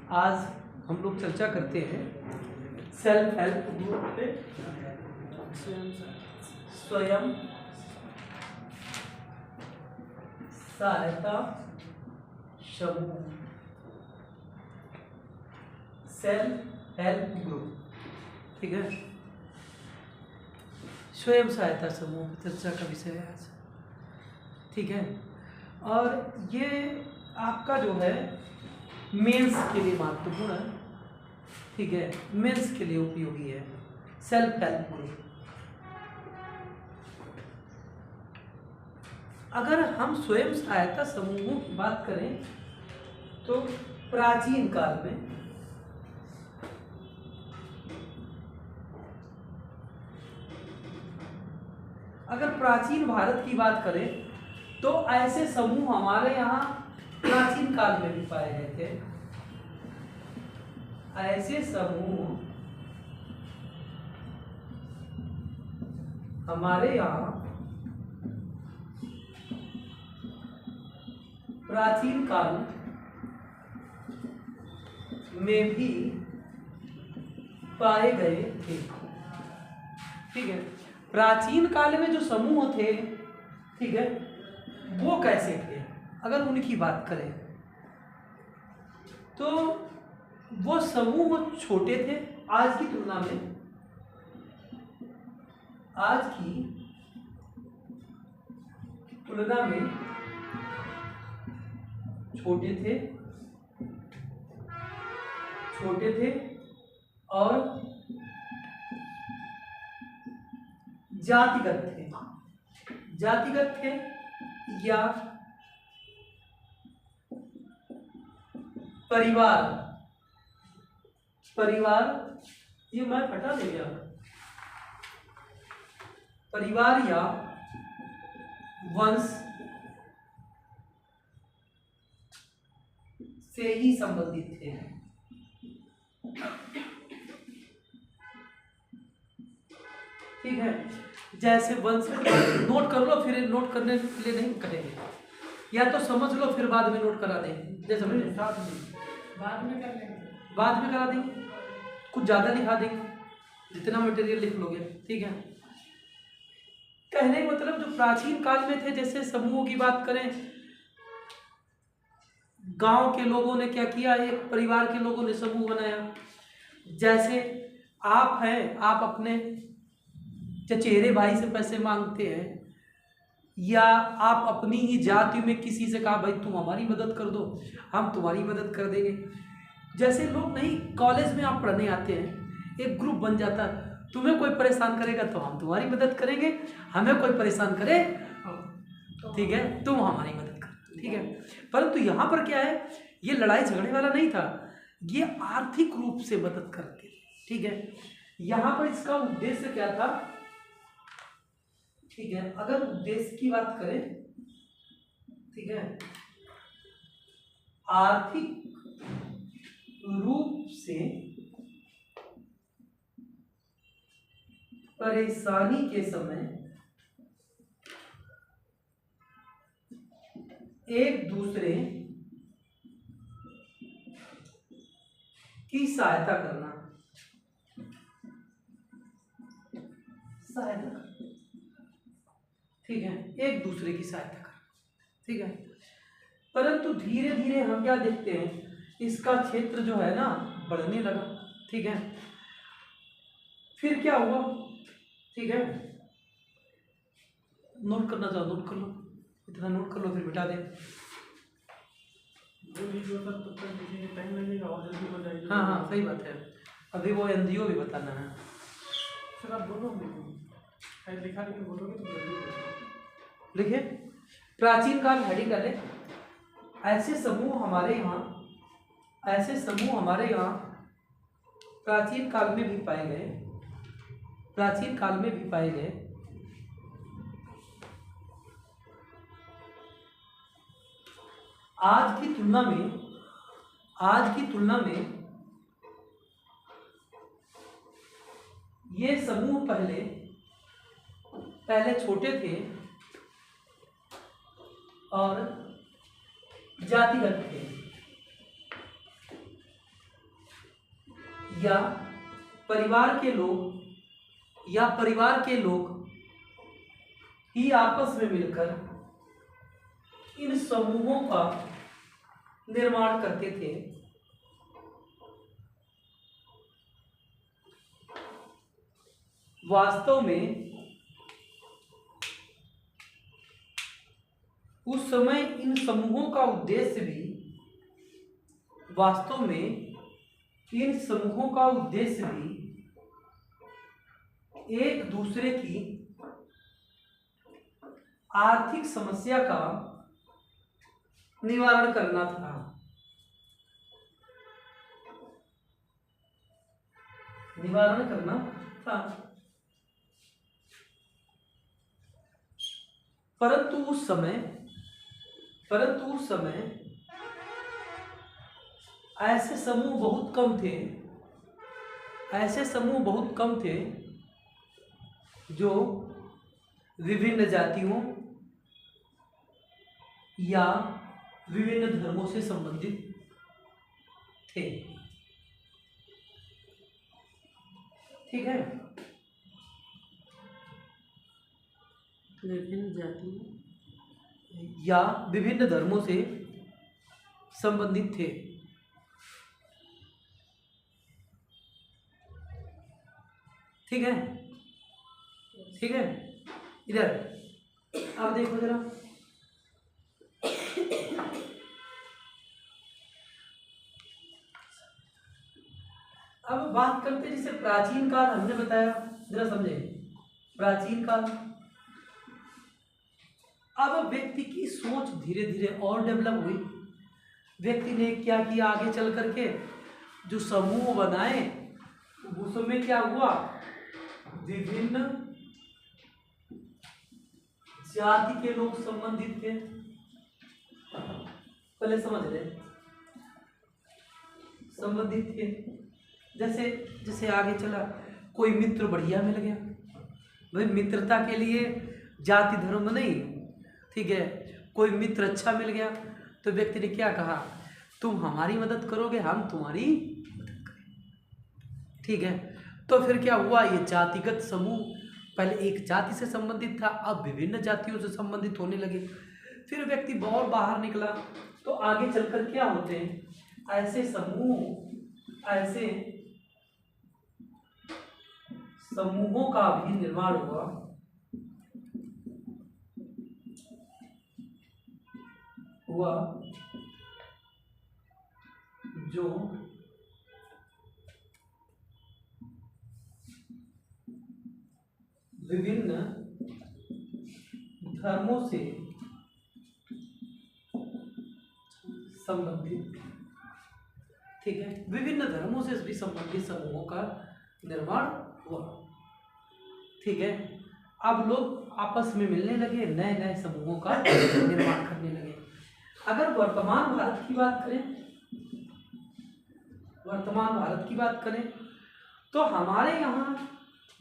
आज हम लोग चर्चा करते हैं सेल्फ हेल्प ग्रुप पे, स्वयं सहायता समूह, सेल्फ हेल्प ग्रुप। ठीक है, स्वयं सहायता समूह चर्चा का विषय है आज। ठीक है, और ये आपका जो है मेंस के लिए महत्वपूर्ण है। ठीक है, मेंस के लिए उपयोगी है सेल्फ हेल्प ग्रुप। अगर हम स्वयं सहायता समूहों की बात करें तो प्राचीन काल में अगर प्राचीन भारत की बात करें तो ऐसे समूह हमारे यहाँ प्राचीन काल में भी पाए गए थे। ऐसे समूह हमारे यहाँ प्राचीन काल में भी पाए गए थे। ठीक है, प्राचीन काल में जो समूह थे, ठीक है, वो कैसे थे? अगर उनकी बात करें तो वो समूह छोटे थे आज की तुलना में। आज की तुलना में छोटे थे और जातिगत थे या परिवार ये मैं हटा दे गया, परिवार या वंश से ही संबंधित थे। ठीक है, जैसे वंश, नोट कर लो, फिर नोट करने के लिए नहीं करेंगे, या तो समझ लो फिर बाद में नोट करा देंगे। जैसे बाद में करा देंगे, कुछ ज्यादा लिखा देंगे, जितना मटेरियल लिख लोगे। ठीक है, कहने का मतलब जो प्राचीन काल में थे, जैसे समूहों की बात करें, गांव के लोगों ने क्या किया, एक परिवार के लोगों ने समूह बनाया। जैसे आप हैं, आप अपने चचेरे भाई से पैसे मांगते हैं, या आप अपनी ही जाति में किसी से कहा भाई तुम हमारी मदद कर दो, हम तुम्हारी मदद कर देंगे। जैसे लोग नहीं, कॉलेज में आप पढ़ने आते हैं, एक ग्रुप बन जाता है, तुम्हें कोई परेशान करेगा तो हम तुम्हारी मदद करेंगे, हमें कोई परेशान करे, ठीक है, तुम हमारी मदद कर। ठीक है, परंतु यहाँ पर क्या है, ये लड़ाई झगड़े वाला नहीं था, ये आर्थिक रूप से मदद करते। ठीक है, यहाँ पर इसका उद्देश्य क्या था? ठीक है, अगर उद्देश्य की बात करें, ठीक है, आर्थिक रूप से परेशानी के समय एक दूसरे की सहायता करना, ठीक है, एक दूसरे की सहायता करना। ठीक है, परंतु धीरे धीरे हम क्या देखते हैं, इसका क्षेत्र जो है ना बढ़ने लगा। ठीक है, फिर क्या हुआ? ठीक है, नोट करना चाहो नोट कर लो, इतना नोट कर लो, फिर मिटा दे। हाँ हाँ, सही बात है, अभी वो एनजीओ भी बताना है। सर आप बोलो, लिखा लिखे बोलोगे तो लिखिए। प्राचीन काल हेडिंग डाले, ऐसे समूह हमारे यहाँ प्राचीन काल में भी पाए गए। आज की तुलना में ये समूह पहले छोटे थे और जातिगत थे। या परिवार के लोग ही आपस में मिलकर इन समूहों का निर्माण करते थे। वास्तव में उस समय इन समूहों का उद्देश्य भी एक दूसरे की आर्थिक समस्या का निवारण करना था। परंतु उस समय ऐसे समूह बहुत कम थे जो विभिन्न जातियों या विभिन्न धर्मों से संबंधित थे। ठीक है, विभिन्न जातियों या विभिन्न धर्मों से संबंधित थे। ठीक है, इधर अब देखो जरा, अब बात करते जैसे प्राचीन काल हमने बताया, जरा समझे प्राचीन काल। अब व्यक्ति की सोच धीरे धीरे और डेवलप हुई। व्यक्ति ने क्या किया, आगे चल करके जो समूह बनाए उसमें क्या हुआ, विभिन्न जाति के लोग संबंधित थे। पहले समझ रहे, संबंधित थे। जैसे आगे चला, कोई मित्र बढ़िया मिल गया, भाई मित्रता के लिए जाति धर्म नहीं, ठीक है, कोई मित्र अच्छा मिल गया तो व्यक्ति ने क्या कहा, तुम हमारी मदद करोगे, हम तुम्हारी मदद करेंगे। ठीक है, तो फिर क्या हुआ, ये जातिगत समूह पहले एक जाति से संबंधित था, अब विभिन्न जातियों से संबंधित होने लगे। फिर व्यक्ति बहुत बाहर निकला तो आगे चलकर क्या होते हैं, ऐसे समूहों का भी निर्माण हुआ जो विभिन्न धर्मों से संबंधित, ठीक है, विभिन्न धर्मों से भी संबंधित समूहों का निर्माण हुआ। ठीक है, अब लोग आपस में मिलने लगे, नए नए समूहों का निर्माण करने लगे। अगर वर्तमान भारत की बात करें तो हमारे यहाँ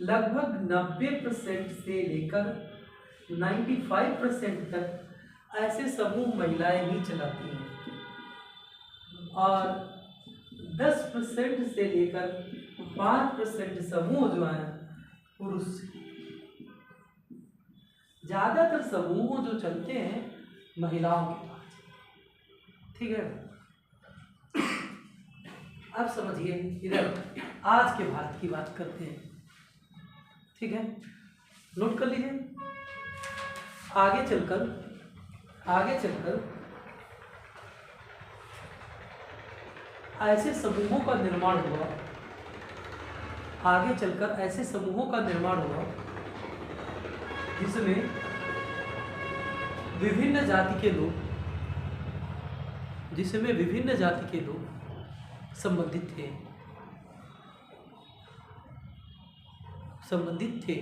लगभग 90% से लेकर 95% तक ऐसे समूह महिलाएं ही चलाती हैं, और 10% से लेकर 5% समूह जो है पुरुष। ज्यादातर समूह जो चलते हैं महिलाओं के पास। ठीक है, अब समझिए, इधर आज के भारत की बात करते हैं। ठीक है, नोट कर लीजिए। आगे चलकर ऐसे समूहों का निर्माण हुआ, जिसमें विभिन्न जाति के लोग संबंधित थे।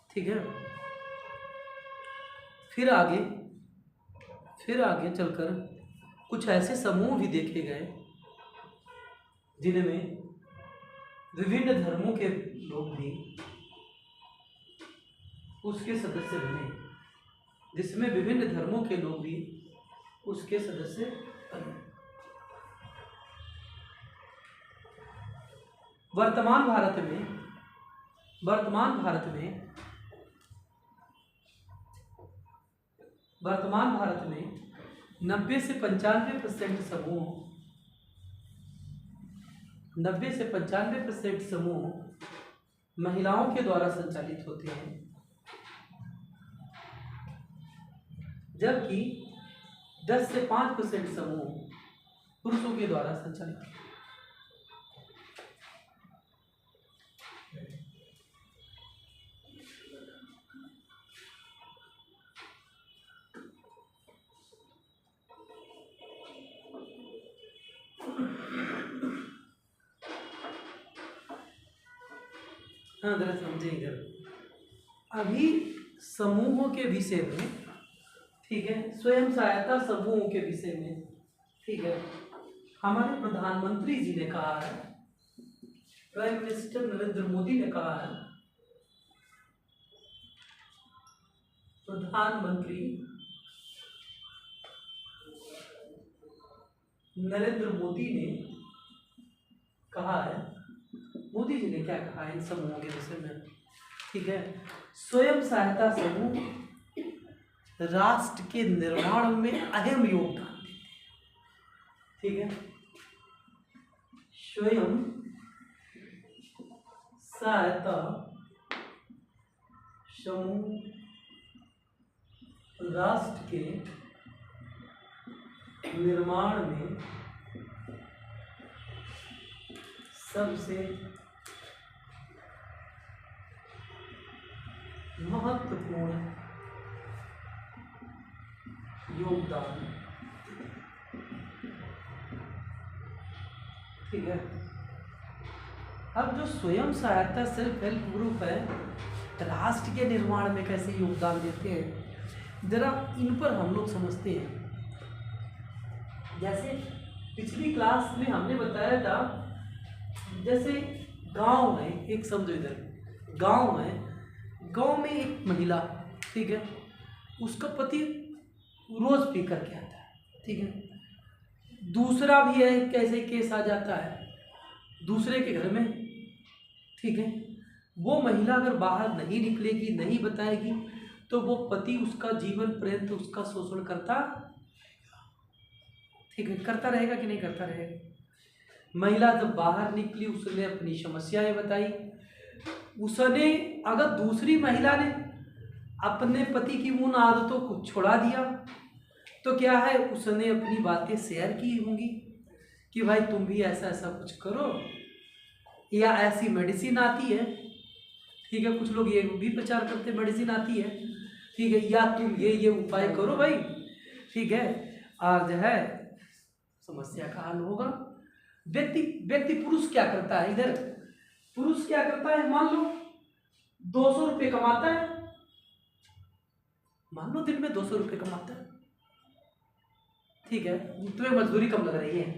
ठीक है, फिर आगे चलकर कुछ ऐसे समूह भी देखे गए जिनमें विभिन्न धर्मों के लोग भी उसके सदस्य बने, वर्तमान भारत में 90 से 95% समूह महिलाओं के द्वारा संचालित होते हैं, जबकि 10 से 5% समूह पुरुषों के द्वारा संचालित होते हैं। हाँ जरा समझे इधर। अभी समूहों के विषय में, ठीक है, स्वयं सहायता समूहों के विषय में, ठीक है, हमारे प्रधानमंत्री जी ने कहा है, प्राइम मिनिस्टर नरेंद्र मोदी ने कहा है, प्रधानमंत्री नरेंद्र मोदी ने कहा है, मोदी जी ने क्या कहा है इन समूहों के विषय में, ठीक है, स्वयं सहायता समूह राष्ट्र के निर्माण में अहम योगदान देते हैं, ठीक है, स्वयं सहायता समूह राष्ट्र के निर्माण में सबसे महत्वपूर्ण योगदान, ठीक है। अब जो स्वयं सहायता सेल्फ हेल्प ग्रुप है, राष्ट्र के निर्माण में कैसे योगदान देते हैं, जरा इन पर हम लोग समझते हैं। जैसे पिछली क्लास में हमने बताया था, जैसे गांव है, एक समझो इधर, गांव है, गांव में एक महिला, ठीक है, उसका पति रोज पी करके आता है, ठीक है, दूसरा भी है, कैसे केस आ जाता है दूसरे के घर में, ठीक है, वो महिला अगर बाहर नहीं निकलेगी, नहीं बताएगी, तो वो पति उसका जीवन पर्यंत उसका शोषण करता, ठीक है, करता रहेगा कि नहीं करता रहेगा। महिला जब बाहर निकली, उसने अपनी समस्याएं बताई, उसने अगर दूसरी महिला ने अपने पति की उन आदतों को छुड़ा दिया, तो क्या है, उसने अपनी बातें शेयर की होंगी कि भाई तुम भी ऐसा ऐसा कुछ करो, या ऐसी मेडिसिन आती है, ठीक है, कुछ लोग ये भी प्रचार करते मेडिसिन आती है, ठीक है, या तुम ये उपाय करो भाई, ठीक है, और जो है समस्या का हल होगा। व्यक्ति पुरुष क्या करता है, इधर पुरुष क्या करता है, मान लो 200 रुपये कमाता है, मान लो दिन में 200 रुपये कमाता है, ठीक है, तुम्हें मजदूरी कम लग रही है,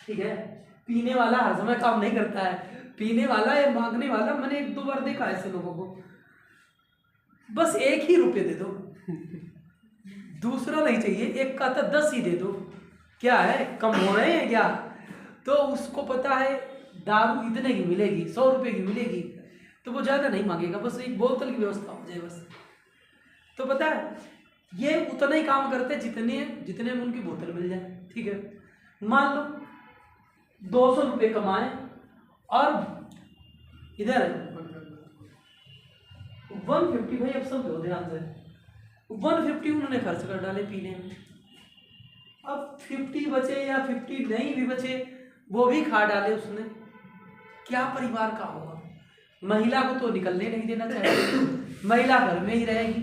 ठीक है, पीने वाला हर समय काम नहीं करता है, पीने वाला या मांगने वाला, मैंने 1-2 बार देखा ऐसे लोगों को, बस 1 ही रुपये दे दो, दूसरा नहीं चाहिए, एक का था 10 ही दे दो, क्या है कम हो रहे हैं क्या, तो उसको पता है दारू इतने की मिलेगी, 100 रुपये की मिलेगी, तो वो ज़्यादा नहीं मांगेगा, बस एक बोतल की व्यवस्था हो जाए बस। तो पता है ये उतना ही काम करते जितने में उनकी बोतल मिल जाए, ठीक है, मान लो 200 रुपये कमाए और इधर 150, भाई अब सब ध्यान से, 150 उन्होंने खर्च कर डाले पीने में, अब 50 बचे या 50 नहीं भी बचे, वो भी खा डाले उसने, क्या परिवार का होगा। महिला को तो निकलने नहीं देना चाहिए, महिला घर में ही रहेगी,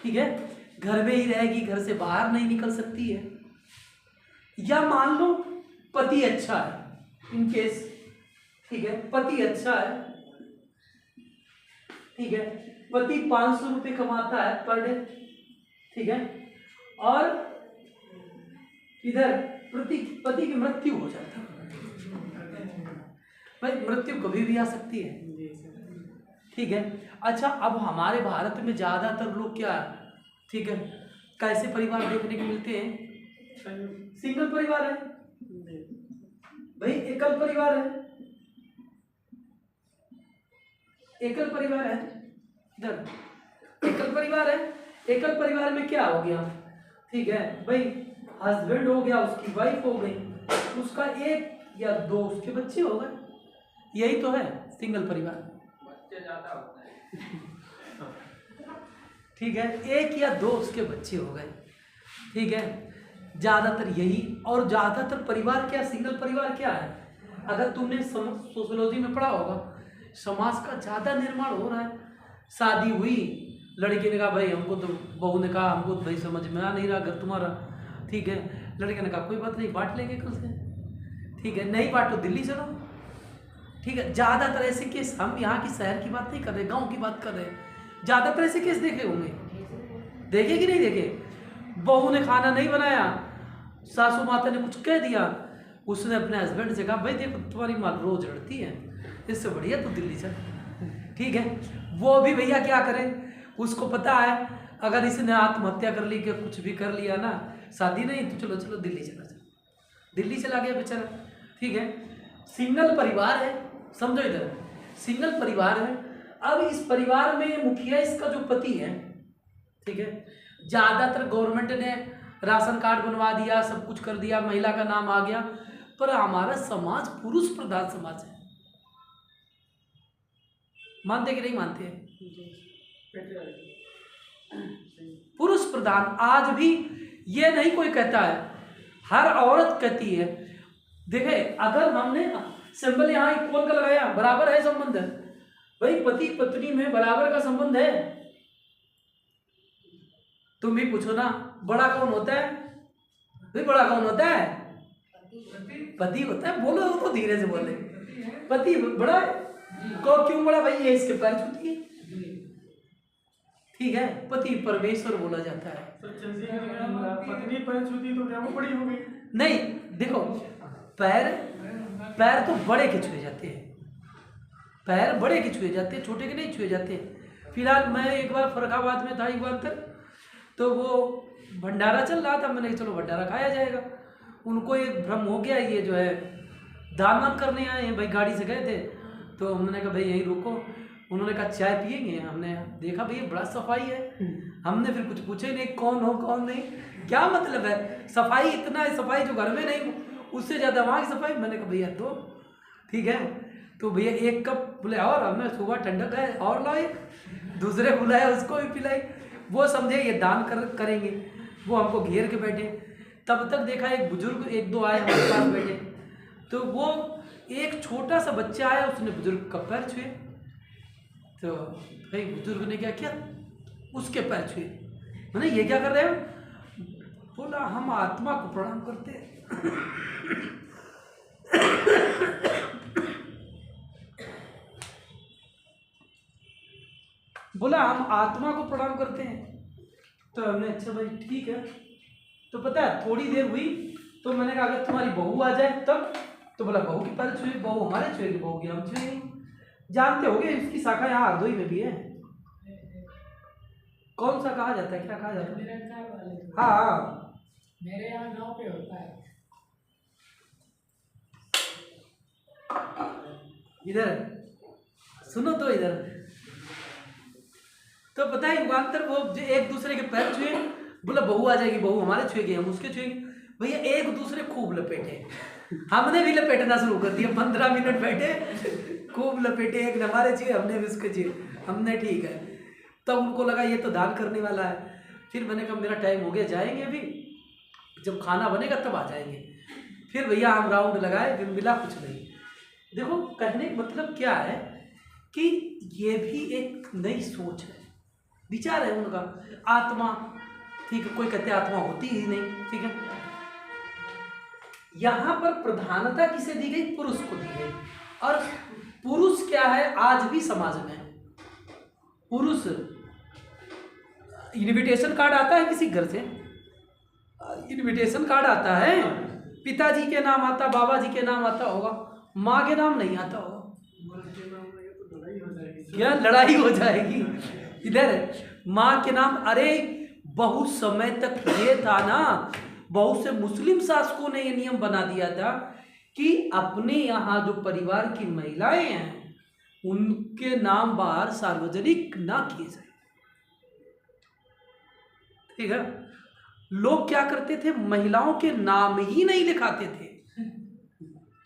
ठीक है, घर में ही रहेगी, घर से बाहर नहीं निकल सकती है। या मान लो पति अच्छा है, इन केस, ठीक है, पति अच्छा है, ठीक है, पति 500 रुपये कमाता है पर डे, ठीक है, और इधर पति की मृत्यु हो जाता है, भाई मृत्यु कभी भी आ सकती है, ठीक है। अच्छा, अब हमारे भारत में ज्यादातर लोग क्या, ठीक है, कैसे परिवार देखने को मिलते हैं, सिंगल परिवार है भाई, एकल परिवार है, एकल परिवार है इधर, एकल परिवार है। एकल परिवार में क्या हो गया, ठीक है भाई, हस्बैंड हो गया, उसकी वाइफ हो गई, उसका एक या दो उसके बच्चे हो गए, यही तो है सिंगल परिवार। बच्चे ज्यादा होते हैं ठीक है, एक या दो उसके बच्चे हो गए, ठीक है, ज्यादातर यही। और ज्यादातर परिवार क्या, सिंगल परिवार क्या है, अगर तुमने सोशियोलॉजी में पढ़ा होगा, समाज का ज्यादा निर्माण हो रहा है। शादी हुई, लड़के ने कहा भाई हमको तो, बहू ने कहा हमको तो भाई समझ में आ नहीं रहा घर तुम्हारा, ठीक है, लड़के ने कहा कोई बात नहीं बांट लेंगे कल से, ठीक है, नहीं बांटो दिल्ली चलो, ठीक है। ज्यादातर ऐसे केस, हम यहाँ की शहर की बात नहीं कर रहे, गांव की बात कर रहे हैं, ज्यादातर ऐसे केस देखे होंगे, देखे कि नहीं देखे। बहू ने खाना नहीं बनाया, सासू माता ने कुछ कह दिया, उसने अपने हस्बैंड से कहा भाई देखो तुम्हारी माँ रोज लड़ती है, इससे बढ़िया तू दिल्ली चल, ठीक है। वो भी भैया क्या करें, उसको पता है अगर इसने आत्महत्या कर ली, कि कुछ भी कर लिया ना, शादी नहीं तो चलो चलो दिल्ली चला जाओ, दिल्ली चला गया बेचारा, ठीक है। सिंगल परिवार है, समझो इधर, सिंगल परिवार है। अब इस परिवार में मुखिया इसका जो पति है, ठीक है, ज्यादातर गवर्नमेंट ने राशन कार्ड बनवा दिया, सब कुछ कर दिया, महिला का नाम आ गया, पर हमारा समाज पुरुष प्रधान समाज है, मानते कि नहीं मानते हैं, पुरुष प्रधान। आज भी ये नहीं कोई कहता है, हर औरत कहती है, देखे अगर हमने सिंबल यहाँ इक्वल का लगाया, बराबर है संबंध, भाई पति पत्नी में बराबर का संबंध है। तुम भी पूछो ना, बड़ा कौन होता है भाई, बड़ा कौन होता है, पति होता है, बोलो तो धीरे से बोले, पति बड़ा है, क्यों बड़ा भाई, ये इसके पैर छूती है, ठीक है, पति परमेश्वर बोला जाता है। पत्नी पैर छूती तो क्या वो बड़ी हो गई? नहीं देखो, पैर तो बड़े के छुए जाते हैं, पैर बड़े के छुए जाते हैं, छोटे के नहीं छुए जाते। फिलहाल मैं एक बार फर्रुखाबाद में था एक बार तक, तो वो भंडारा चल रहा था, मैंने कहा चलो भंडारा खाया जाएगा। उनको एक भ्रम हो गया, ये जो है दान वान करने आए हैं भाई, गाड़ी से गए थे, तो हमने कहा भाई यहीं रुको, उन्होंने कहा चाय पियेंगे, हमने देखा भैया बड़ा सफाई है, हमने फिर कुछ पूछे नहीं कौन हो कौन नहीं, क्या मतलब है, सफाई इतना है, सफाई जो घर में नहीं उससे ज़्यादा वहाँ की सफाई। मैंने कहा भैया तो ठीक है, तो भैया एक कप बोले, और हमने सुबह ठंडक है और लाओ, एक दूसरे बुलाया उसको भी पिलाई, वो समझे ये दान करेंगे, वो हमको घेर के बैठे। तब तक देखा एक बुजुर्ग एक दो आए हमारे पास बैठे, तो वो एक छोटा सा बच्चा आया, उसने बुजुर्ग का पैर छुए, तो भाई बुजुर्ग ने क्या किया, उसके पैर छुए। मैंने ये क्या कर रहे हो, बोला हम आत्मा को प्रणाम करते हैं बोला हम आत्मा को प्रणाम करते हैं। तो हमने अच्छा भाई ठीक है, तो पता है थोड़ी देर हुई, तो मैंने कहा अगर तुम्हारी बहू आ जाए तब, तो बोला बहू की पैर छुए, बहू हमारे छुएगी, बहू की हम छुएंगे। जानते होगे इसकी शाखा यहाँ हरदोई में भी है, कौन सा कहा जाता है, क्या कहा जाता है, हाँ मेरे यहाँ गांव पे होता है। इधर सुनो तो इधर, तो पता है युगांतर वो जो एक दूसरे के पैर छुए, बोला बहू आ जाएगी, बहू हमारे छुएगी, हम उसके छुएंगे। भैया एक दूसरे खूब लपेटे, हमने भी लपेटना शुरू कर दिया, 15 मिनट बैठे खूब लपेटे, एक हमारे छुए हमने भी उसके छुए, हमने ठीक है। तब उनको लगा ये तो दान करने वाला है। फिर मैंने कहा मेरा टाइम हो गया, जाएंगे अभी, जब खाना बनेगा तब आ जाएंगे। फिर भैया हम राउंड लगाए, फिर मिला कुछ नहीं। देखो कहने का मतलब क्या है कि ये भी एक नई सोच है, विचार है उनका, आत्मा, ठीक है, कोई कहते आत्मा होती ही नहीं, ठीक है। यहाँ पर प्रधानता किसे दी गई, पुरुष को दी गई। और पुरुष क्या है आज भी समाज में, पुरुष इनविटेशन कार्ड आता है किसी घर से, इनविटेशन कार्ड आता है, पिताजी के नाम आता, बाबा जी के नाम आता होगा, माँ के नाम नहीं आता होगा, क्या लड़ाई हो जाएगी। इधर माँ के नाम, अरे बहुत समय तक ये था ना, बहुत से मुस्लिम शासकों ने ये नियम बना दिया था कि अपने यहाँ जो परिवार की महिलाएं हैं उनके नाम बाहर सार्वजनिक ना किए जाए। ठीक है। लोग क्या करते थे, महिलाओं के नाम ही नहीं लिखाते थे,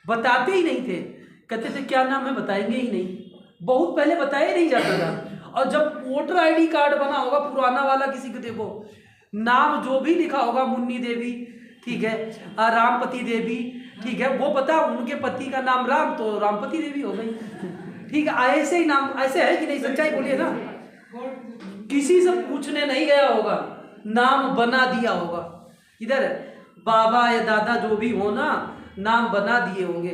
बताते ही नहीं थे, कहते थे क्या नाम है, बताएंगे ही नहीं। बहुत पहले बताया नहीं जाता था। और जब वोटर आईडी कार्ड बना होगा पुराना वाला, किसी को देखो नाम जो भी लिखा होगा, मुन्नी देवी, ठीक है, रामपति देवी, ठीक है, वो पता उनके पति का नाम राम, तो रामपति देवी हो गई। ठीक है, ऐसे ही नाम, ऐसे है कि नहीं, सच्चाई बोलिए ना। किसी से पूछने नहीं गया होगा, नाम बना दिया होगा। इधर बाबा या दादा जो भी हो ना, नाम बना दिए होंगे।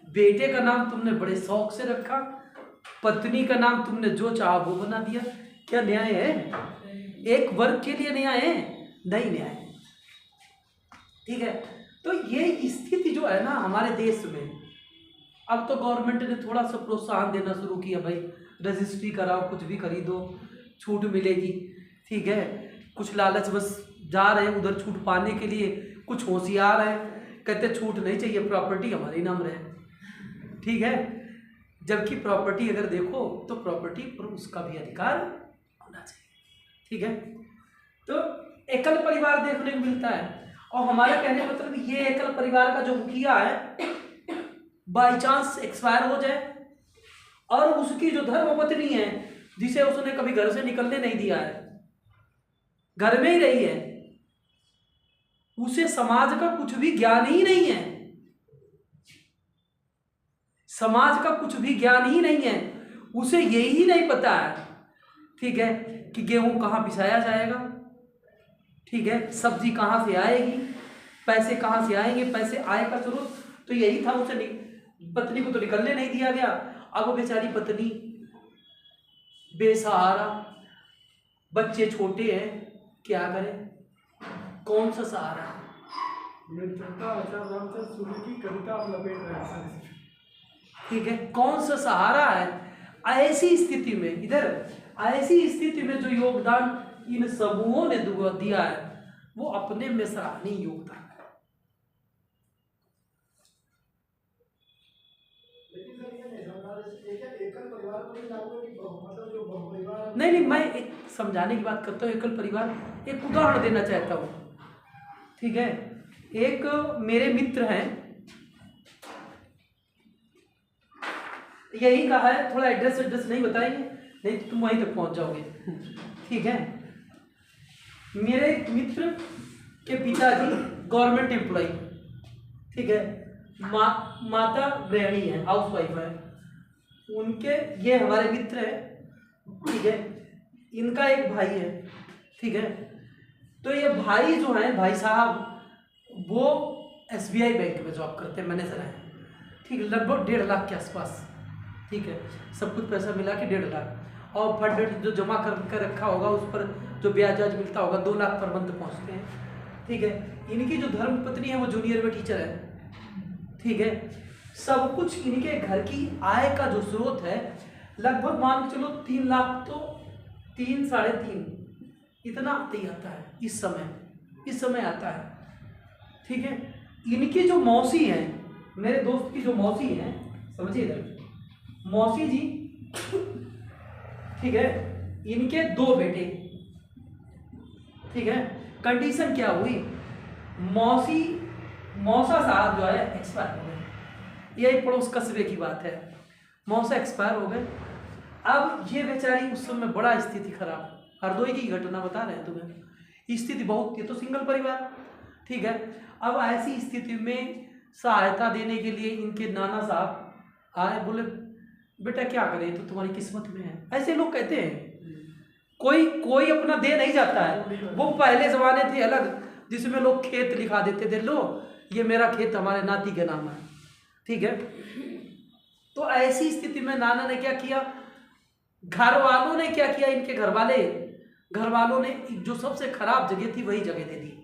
बेटे का नाम तुमने बड़े शौक से रखा, पत्नी का नाम तुमने जो चाहा वो बना दिया। क्या न्याय है? एक वर्ग के लिए न्याय है? नहीं न्याय। ठीक है, तो ये स्थिति जो है ना हमारे देश में, अब तो गवर्नमेंट ने थोड़ा सा प्रोत्साहन देना शुरू किया, भाई रजिस्ट्री कराओ, कुछ भी खरीदो, छूट मिलेगी। ठीक है, कुछ लालच बस जा रहे हैं उधर छूट पाने के लिए, कुछ होशियार है कहते छूट नहीं चाहिए, प्रॉपर्टी हमारे नाम रहे। ठीक है, जबकि प्रॉपर्टी अगर देखो तो प्रॉपर्टी पर उसका भी अधिकार होना चाहिए। ठीक है, तो एकल परिवार देखने को मिलता है। और हमारा कहने का मतलब ये एकल परिवार का जो मुखिया है, बाई चांस एक्सपायर हो जाए और उसकी जो धर्मपत्नी है, जिसे उसने कभी घर से निकलने नहीं दिया है, घर में ही रही है, उसे समाज का कुछ भी ज्ञान ही नहीं है, समाज का कुछ भी ज्ञान ही नहीं है, उसे यही नहीं पता है, ठीक है, कि गेहूं कहाँ पिसाया जाएगा, ठीक है, सब्जी कहाँ से आएगी, पैसे कहाँ से आएंगे, पैसे आय का स्रोत तो यही था। उसे पत्नी को तो निकलने नहीं दिया गया। अब वो बेचारी पत्नी बेसहारा, बच्चे छोटे हैं, क्या करें, कौन सा सहारा? ठीक है, कौन सा सहारा है ऐसी स्थिति में? इधर ऐसी स्थिति में जो योगदान इन समूहों ने दिया है वो अपने में सराहनीय योगदान है। नहीं, मैं एक समझाने की बात करता हूँ। एकल परिवार, एक उदाहरण देना चाहता हूँ। ठीक है, एक मेरे मित्र हैं, यही कहा है, थोड़ा एड्रेस नहीं बताएंगे, नहीं तो तुम वहीं तक पहुंच जाओगे। ठीक है, मेरे मित्र के पिताजी गवर्नमेंट एम्प्लॉय, ठीक है, माता गृहिणी है, हाउस वाइफ है उनके, ये हमारे मित्र है। ठीक है, इनका एक भाई है। ठीक है, तो ये भाई जो है, भाई साहब, वो SBI बैंक में जॉब करते हैं, मैनेजर है। ठीक है, लगभग 1.5 लाख के आसपास। ठीक है, सब कुछ पैसा मिला के 1.5 लाख, और फंड जो जमा कर रखा होगा उस पर जो ब्याज मिलता होगा 2 लाख पर मंथ पहुंचते हैं। ठीक है, इनकी जो धर्मपत्नी है वो जूनियर में टीचर है। ठीक है, सब कुछ इनके घर की आय का जो स्रोत है लगभग मान के चलो 3 लाख, तो 3 साढ़े 3 इतना आते ही आता है इस समय आता है। ठीक है, इनकी जो मौसी है, मेरे दोस्त की जो मौसी है, समझिए इधर, मौसी जी, ठीक है, इनके 2 बेटे। ठीक है, कंडीशन क्या हुई, मौसा साहब जो है एक्सपायर हो गए। ये पड़ोस कस्बे की बात है, मौसा एक्सपायर हो गए। अब ये बेचारी उस समय बड़ा स्थिति खराब, हरदोई की घटना बता रहे हैं तुम्हें, स्थिति बहुत, ये तो सिंगल परिवार। ठीक है, अब ऐसी स्थिति में सहायता देने के लिए इनके नाना साहब आए, बोले बेटा क्या करें, तो तुम्हारी किस्मत में है। ऐसे लोग कहते हैं, कोई अपना दे नहीं जाता है। वो पहले जमाने थे अलग, जिसमें लोग खेत लिखा देते थे, लो ये मेरा खेत हमारे नाती के नाम है। ठीक है, तो ऐसी स्थिति में नाना ने क्या किया, घर वालों ने क्या किया, इनके घर वालों ने जो सबसे खराब जगह थी वही जगह दे दी।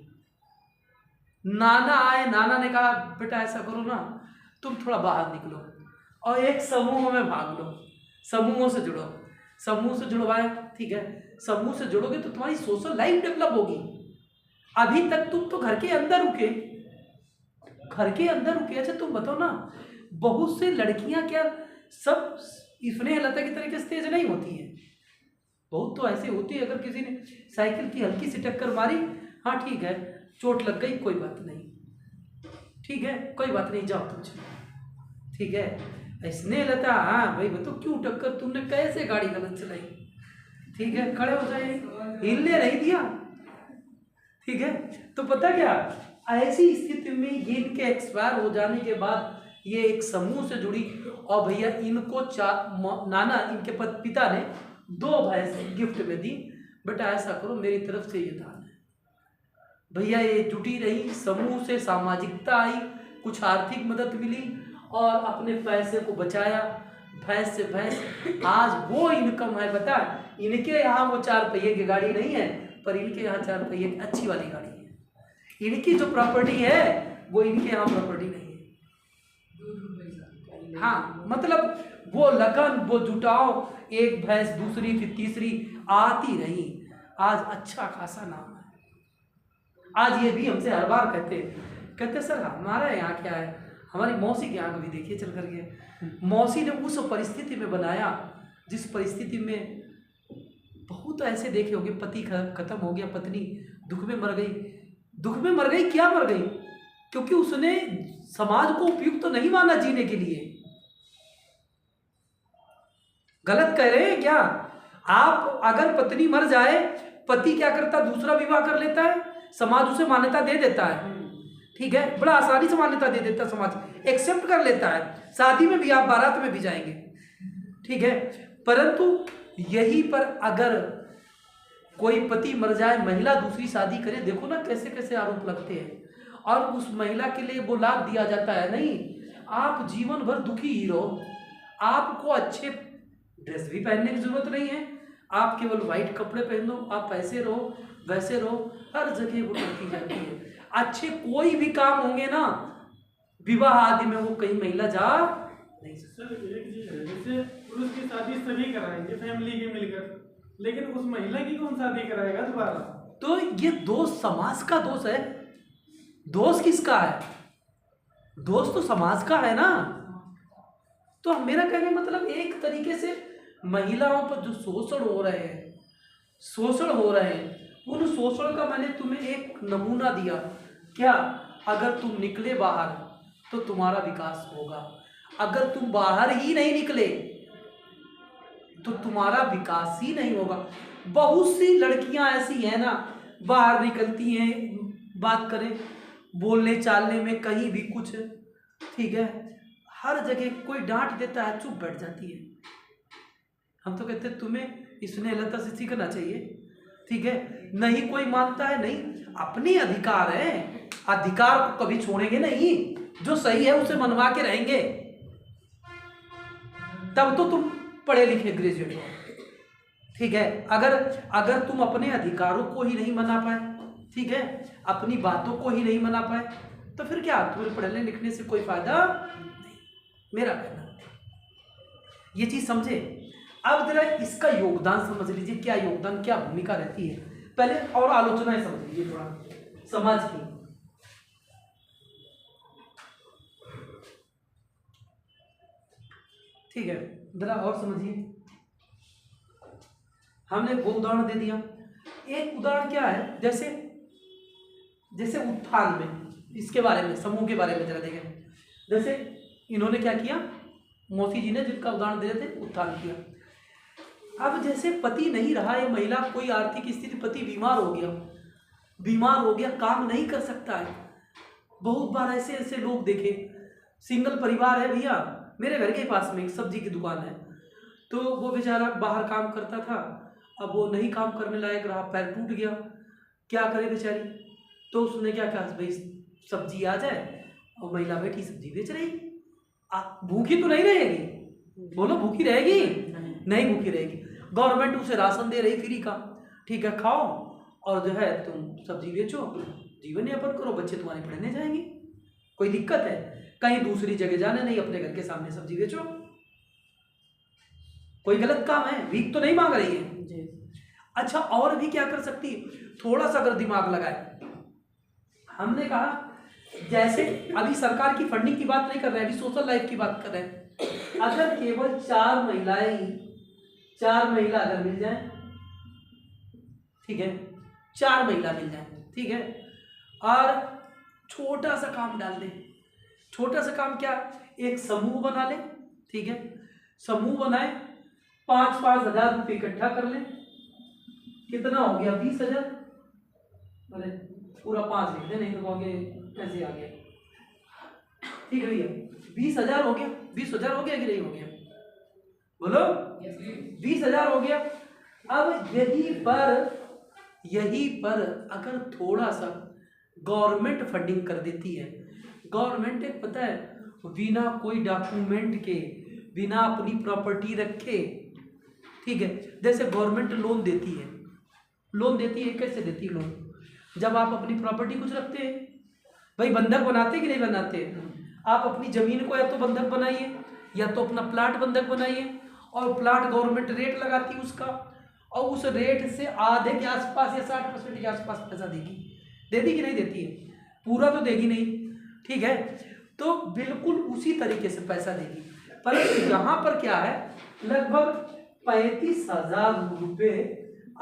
नाना आए, नाना ने कहा बेटा ऐसा करो ना, तुम थोड़ा बाहर निकलो और एक समूह में भाग लो, समूहों से जुड़ो, समूह से जुड़वाए। ठीक है, समूह से जुड़ोगे तो तुम्हारी सोशल लाइफ डेवलप होगी। अभी तक तुम तो घर के अंदर रुके। अच्छा तुम बताओ ना, बहुत से लड़कियां क्या सब स्नेह लता की तरीके से तेज नहीं होती है, बहुत तो ऐसे होती है, अगर किसी ने साइकिल की हल्की सी टक्कर मारी, हाँ ठीक है चोट लग गई, कोई बात नहीं, ठीक है कोई बात नहीं, जाओ तुम चलो, ठीक है। स्नेह लता हाँ भाई वो तो क्यों टक्कर, तुमने कैसे गाड़ी गलत चलाई, ठीक है खड़े हो जाए, हिलने नहीं दिया, ठीक है। तो पता क्या, ऐसी स्थिति में ये इनके एक्सपायर हो जाने के बाद ये एक समूह से जुड़ी, और भैया इनको नाना इनके पिता ने 2 भैंस गिफ्ट में दी, बेटा ऐसा करो मेरी तरफ से ये दान है। भैया ये जुटी रही, समूह से सामाजिकता आई, कुछ आर्थिक मदद मिली और अपने पैसे को बचाया, भैंस से भैंस, आज वो इनकम है। पता है इनके यहाँ वो 4 पहिए की गाड़ी नहीं है, पर इनके यहाँ 4 पहिए की अच्छी वाली गाड़ी है। इनकी जो प्रॉपर्टी है वो इनके यहाँ प्रॉपर्टी नहीं है। हाँ मतलब वो लगन, वो जुटाव, एक भैंस दूसरी फिर तीसरी आती रही, आज अच्छा खासा नाम है। आज ये भी हमसे हर बार कहते सर हमारा यहाँ क्या है, हमारी मौसी के यहाँ कभी देखिए चल करके, मौसी ने उस परिस्थिति में बनाया जिस परिस्थिति में बहुत ऐसे देखे होंगे, पति खत्म हो गया, पत्नी दुख में मर गई, दुख में मर गई, क्या मर गई, क्योंकि उसने समाज को उपयुक्त तो नहीं माना जीने के लिए। गलत कह रहे हैं क्या आप? अगर पत्नी मर जाए, पति क्या करता, दूसरा विवाह कर लेता है, समाज उसे मान्यता दे देता है, ठीक है, बड़ा आसानी से मान्यता दे देता है, समाज एक्सेप्ट कर लेता है, शादी में भी आप बारात में भी जाएंगे, ठीक है। परंतु यहीं पर अगर कोई पति मर जाए, महिला दूसरी शादी करे, देखो ना कैसे कैसे आरोप लगते हैं, और उस महिला के लिए वो लाभ दिया जाता है, नहीं आप जीवन भर दुखी ही रहो, आपको अच्छे ड्रेस भी पहनने की जरूरत नहीं है, आप केवल व्हाइट कपड़े पहन दो, आप ऐसे रहो वैसे रहो, हर जगह वो करती जाती है। अच्छे कोई भी काम होंगे ना विवाह आदि में, वो कहीं महिला जा नहीं सकती। सर एक चीज है, जैसे पुरुष की शादी सभी कराएंगे फैमिली के मिलकर, लेकिन उस महिला की कौन शादी कराएगा दोबारा? तो ये दोष समाज का दोष है। दोष किसका है? दोष तो समाज का है ना। तो मेरा कहने मतलब एक तरीके से महिलाओं पर जो शोषण हो रहे हैं, उन शोषण का मैंने तुम्हें एक नमूना दिया। क्या? अगर तुम निकले बाहर तो तुम्हारा विकास होगा, अगर तुम बाहर ही नहीं निकले तो तुम्हारा विकास ही नहीं होगा। बहुत सी लड़कियां ऐसी हैं ना, बाहर निकलती हैं, बात करें बोलने चालने में कहीं भी कुछ, ठीक है, हर जगह कोई डांट देता है चुप बैठ जाती है। हम तो कहते हैं तुम्हें स्नेह लता से सीखना चाहिए, ठीक है। नहीं कोई मानता है, नहीं अपनी अधिकार है, अधिकार को कभी छोड़ेंगे नहीं, जो सही है उसे मनवा के रहेंगे, तब तो तुम पढ़े लिखे ग्रेजुएट हो, ठीक है। अगर तुम अपने अधिकारों को ही नहीं मना पाए, ठीक है, अपनी बातों को ही नहीं मना पाए, तो फिर क्या तुम्हें पढ़ने लिखने से कोई फायदा नहीं, मेरा कहना। ये चीज समझे। अब जरा इसका योगदान समझ लीजिए, क्या योगदान, क्या भूमिका रहती है। पहले और आलोचनाएं समझ लीजिए थोड़ा समाज की। ठीक है, जरा और समझिए। हमने वो उदाहरण दे दिया। एक उदाहरण क्या है, जैसे उत्थान में, इसके बारे में, समूह के बारे में जरा देखें। जैसे इन्होंने क्या किया, मौसी जी ने जिनका उदाहरण दे रहे थे, उत्थान किया। अब जैसे पति नहीं रहा, ये महिला कोई आर्थिक स्थिति, पति बीमार हो गया, काम नहीं कर सकता है। बहुत बार ऐसे लोग देखे, सिंगल परिवार है भैया, मेरे घर के पास में एक सब्जी की दुकान है, तो वो बेचारा बाहर काम करता था, अब वो नहीं काम करने लायक रहा, पैर टूट गया, क्या करे बेचारी। तो उसने क्या कहा, भाई सब्जी आ जाए, और महिला बैठी सब्जी बेच रही, भूखी तो नहीं रहेगी, बोलो भूखी रहेगी? नहीं भूखी रहेगी। गवर्नमेंट उसे राशन दे रही फ्री का, ठीक है, खाओ और जो है तुम सब्जी बेचो, जीवन यापन करो, बच्चे तुम्हारे पढ़ने जाएंगे, कोई दिक्कत है? कहीं दूसरी जगह जाने नहीं, अपने घर के सामने सब्जी बेचो, कोई गलत काम है, भीख तो नहीं मांग रही है। अच्छा, और भी क्या कर सकती है, थोड़ा सा अगर दिमाग लगाए। हमने कहा जैसे अभी सरकार की फंडिंग की बात नहीं कर रहे हैं, अभी सोशल लाइफ की बात कर रहे हैं। अगर केवल 4 महिलाएं, 4 महिला अगर मिल जाए, ठीक है, 4 महिला मिल जाए, ठीक है, और छोटा सा काम डाल दे। छोटा सा काम क्या, एक समूह बना ले, ठीक है, समूह बनाए, 5-5 हजार रुपये इकट्ठा कर ले। कितना हो गया, 20,000। अरे पूरा 5 लिख दे, नहीं तो कहोगे कैसे आ गया। ठीक है भैया, 20,000 हो गया। 20,000 हो गया कि नहीं हो गया, बोलो। 20,000 हो गया। अब यही पर अगर थोड़ा सा गवर्नमेंट फंडिंग कर देती है, गवर्नमेंट एक पता है, बिना कोई डॉक्यूमेंट के, बिना अपनी प्रॉपर्टी रखे, ठीक है, जैसे गवर्नमेंट लोन देती है, कैसे देती है लोन, जब आप अपनी प्रॉपर्टी कुछ रखते हैं, भाई बंधक बनाते कि नहीं बनाते, आप अपनी जमीन को या तो बंधक बनाइए या तो अपना प्लाट बंधक बनाइए, और प्लाट गवर्नमेंट रेट लगाती है उसका, और उस रेट से आधे के आसपास या 60% के आसपास पैसा देती कि नहीं देती है, पूरा तो देगी नहीं, ठीक है, तो बिल्कुल उसी तरीके से पैसा देगी। पर यहाँ पर क्या है, लगभग 35,000 रुपये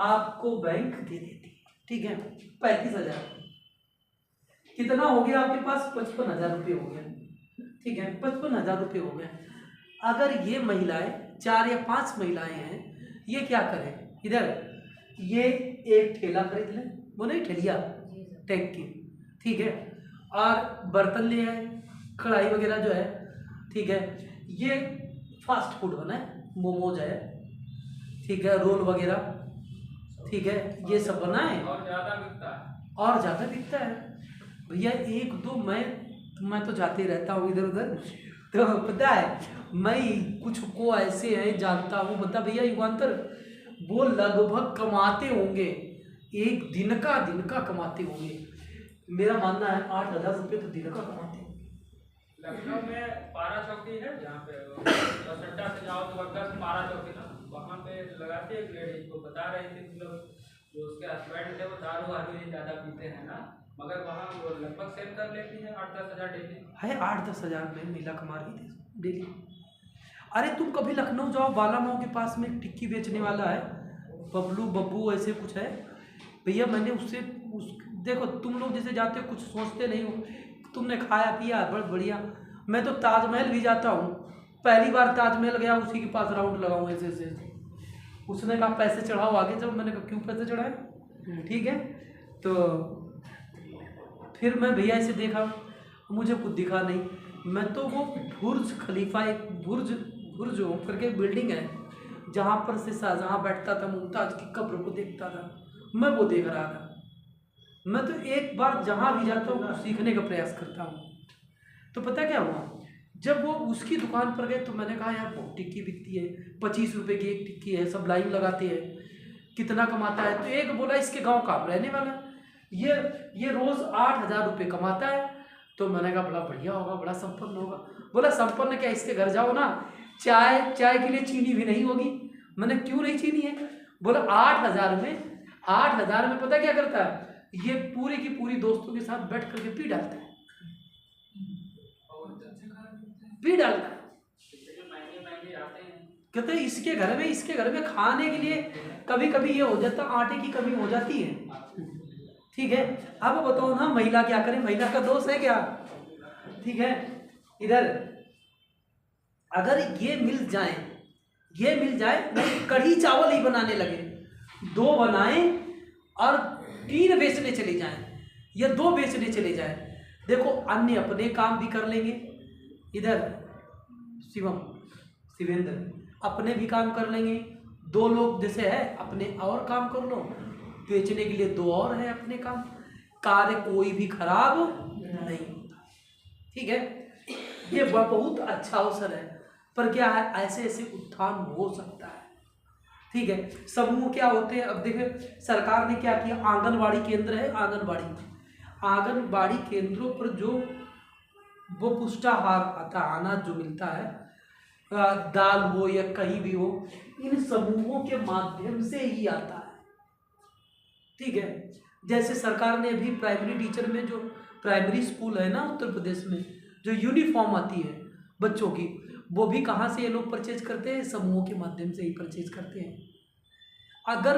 आपको बैंक दे देती है, ठीक है, 35,000। कितना हो गया आपके पास, 55,000 रुपये हो गया, ठीक है, 55,000 रुपये हो गए। अगर ये महिलाएं 4 या 5 महिलाएं हैं, ये क्या करें, इधर ये एक ठेला खरीद लें, वो नहीं ठेलिया टैग की, ठीक है, और बर्तन ले आए, कढ़ाई वगैरह जो है, ठीक है, ये फास्ट फूड बनाए, मोमोज है, ठीक है, रोल वगैरह, ठीक है, ये सब बनाए, और ज़्यादा बिकता है। भैया 1-2 मैं तो जाते रहता हूँ इधर उधर, तो पता है मैं कुछ को ऐसे हैं जानता हूँ, बता भैया युगांतर, वो लगभग कमाते होंगे, एक दिन का कमाते होंगे, मेरा मानना है 8,000 रुपये तो दिन का कमाते हैं। लखनऊ में पारा चौकी है, जहाँ पे बस अड्डा से जाओ तो 10 पारा चौकी ना, वहाँ पे लगाते एक लेडीज को बता रहे थे कि लोग जो उसके हस्बैंड थे वो दारू वारू ज़्यादा पीते हैं ना, मगर वहाँ वो लगभग सेल कर लेती है 8-10 हज़ार डेली है। 8-10 हज़ार में महिला कमा रही थी डेली। अरे तुम कभी लखनऊ जाओ, बालामाऊ के पास में एक टिक्की बेचने वाला है, बब्बू ऐसे कुछ है भैया, मैंने उससे देखो तुम लोग जैसे जाते हो कुछ सोचते नहीं हो, तुमने खाया पिया बहुत बढ़िया। मैं तो ताजमहल भी जाता हूँ, पहली बार ताजमहल गया, उसी के पास राउंड लगाऊँ ऐसे, उसने कहा पैसे चढ़ाओ आगे, जब मैंने कहा क्यों पैसे चढ़ाए, ठीक है, तो फिर मैं भैया ऐसे देखा, मुझे कुछ दिखा नहीं, मैं तो वो बुर्ज खलीफा, एक बुर्ज करके बिल्डिंग है, जहाँ पर से शाहजहाँ बैठता था, मुमताज की कब्र को देखता था, मैं वो देख रहा था। मैं तो एक बार जहाँ भी जाता हूँ कुछ सीखने का प्रयास करता हूँ। तो पता क्या हुआ, जब वो उसकी दुकान पर गए तो मैंने कहा यार बहुत टिक्की बिकती है, 25 रुपये की एक टिक्की है, सब लाइन लगाते हैं, कितना कमाता है, तो एक बोला इसके गाँव का रहने वाला, ये रोज़ 8,000 रुपये कमाता है। तो मैंने कहा बड़ा बढ़िया होगा, बड़ा संपन्न होगा। बोला संपन्न क्या, इसके घर जाओ ना, चाय के लिए चीनी भी नहीं होगी। मैंने क्यों नहीं चीनी है, बोला 8,000 में पता क्या करता है, ये पूरी की पूरी दोस्तों के साथ बैठ करके पी डालता है, कहते हैं इसके घर में खाने के लिए कभी कभी ये हो जाता, आटे की कमी हो जाती है, ठीक है। अब बताओ ना महिला क्या करे, महिला का दोष है क्या, ठीक है। इधर अगर ये मिल जाए नहीं, कढ़ी चावल ही बनाने लगे, 2 बनाए और 3 बेचने चले जाएं या 2 बेचने चले जाएं, देखो अन्य अपने काम भी कर लेंगे, इधर शिवेंद्र अपने भी काम कर लेंगे, 2 लोग जैसे है अपने और काम कर लो, बेचने के लिए 2 और है अपने काम, कार्य कोई भी खराब नहीं होता, ठीक है। ये बहुत अच्छा अवसर है, पर क्या है ऐसे उत्थान हो सकता है, ठीक है। समूह क्या होते हैं, अब देखिए सरकार ने क्या किया, आंगनबाड़ी केंद्र है, आंगनबाड़ी केंद्रों पर जो वो पुष्टाहार आता, अनाज जो मिलता है, दाल हो या कहीं भी हो, इन समूहों के माध्यम से ही आता है, ठीक है। जैसे सरकार ने अभी प्राइमरी टीचर में, जो प्राइमरी स्कूल है ना उत्तर प्रदेश में, जो यूनिफॉर्म आती है बच्चों की, वो भी कहाँ से ये लोग परचेज करते हैं? समूहों के माध्यम से ही परचेज करते हैं। अगर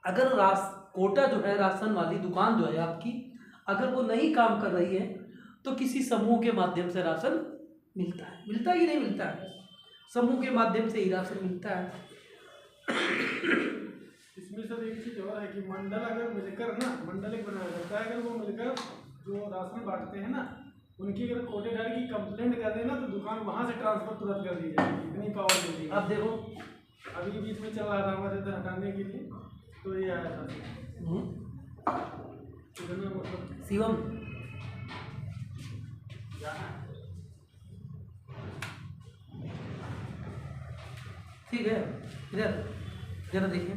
अगर कोटा जो है, राशन वाली दुकान जो है आपकी, अगर वो नहीं काम कर रही है तो किसी समूह के माध्यम से राशन मिलता है। मिलता है कि नहीं मिलता है? समूह के माध्यम से ही राशन मिलता है। इसमें सर एक चीज और है कि मंडल अगर मिलकर ना, मंडल एक बनाया जाता है, अगर वो मिलकर जो राशन बांटते हैं ना, उनकी अगर कोटेदार की कंप्लेंट कर देना तो दुकान वहाँ से ट्रांसफर तुरंत कर दी जाएगी, इतनी पावर दे दी। अब देखो अभी के बीच में चल रहा था हमारे इधर हटाने के लिए, तो ये आया था इतना मतलब। शिवम, ठीक है, इधर जरा देखिए।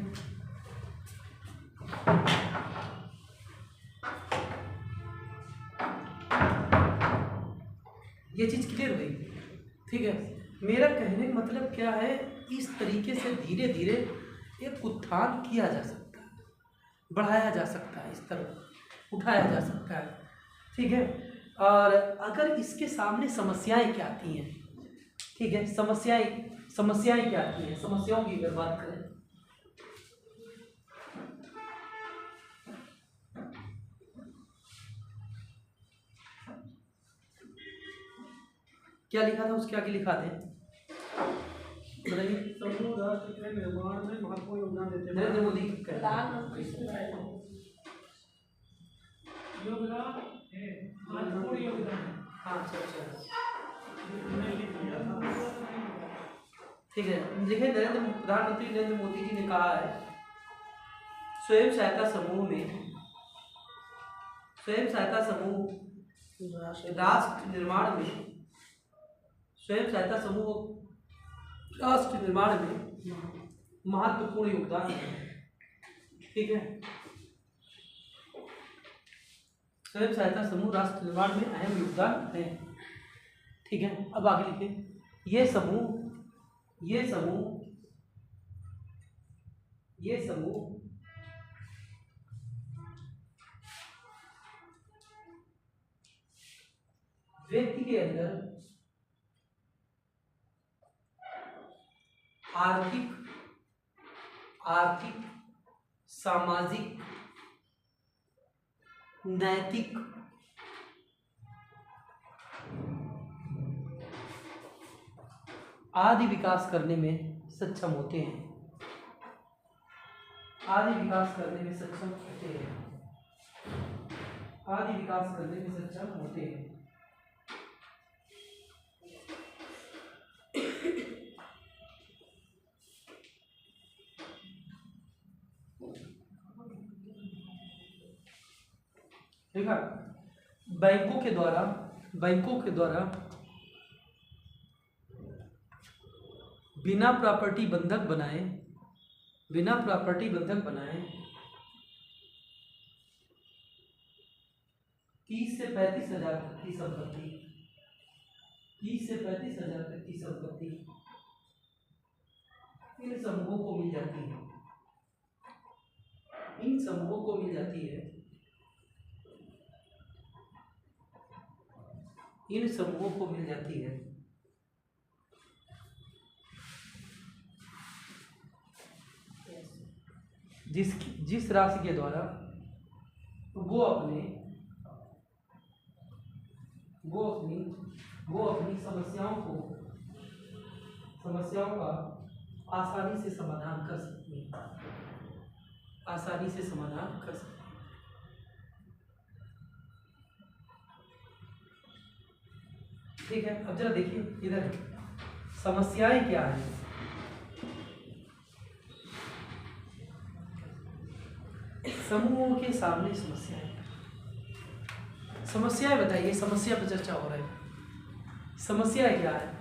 ये चीज क्लियर हुई, ठीक है। मेरा कहने का मतलब क्या है, इस तरीके से धीरे धीरे एक उत्थान किया जा सकता है, बढ़ाया जा सकता है, इस तरह उठाया जा सकता है, ठीक है। और अगर इसके सामने समस्याएं क्या आती हैं, ठीक है, समस्याएं क्या आती हैं, समस्याओं की अगर बात करें, क्या लिखा था, उसके आगे लिखा दें, बताइए। समूह राष्ट्र के निर्माण में महत्वपूर्ण योगदान देते हैं। नरेंद्र मोदी महत्वपूर्ण योगदान। हाँ, अच्छा, मैंने लिख लिया था। ठीक है। देखिए, प्रधानमंत्री नरेंद्र मोदी जी ने कहा है, स्वयं सहायता समूह राष्ट्र निर्माण में, स्वयं सहायता समूह राष्ट्र निर्माण में महत्वपूर्ण योगदान है, ठीक है। स्वयं सहायता समूह राष्ट्र निर्माण में अहम योगदान है, ठीक है। अब आगे लिखे, ये समूह व्यक्ति के अंदर आर्थिक, सामाजिक, नैतिक आदि विकास करने में सक्षम होते हैं, देखा। बैंकों के द्वारा बिना प्रॉपर्टी बंधक बनाए 30 से 35 हजार तक की संपत्ति, इन समूहों को मिल जाती है, जिस राशि के द्वारा वो अपनी समस्याओं का आसानी से समाधान कर सकते हैं, ठीक है। अब जरा देखिए इधर समस्याएं क्या है। समूहों के सामने समस्याएं बताइए, समस्या पर चर्चा हो रही है। समस्या क्या है?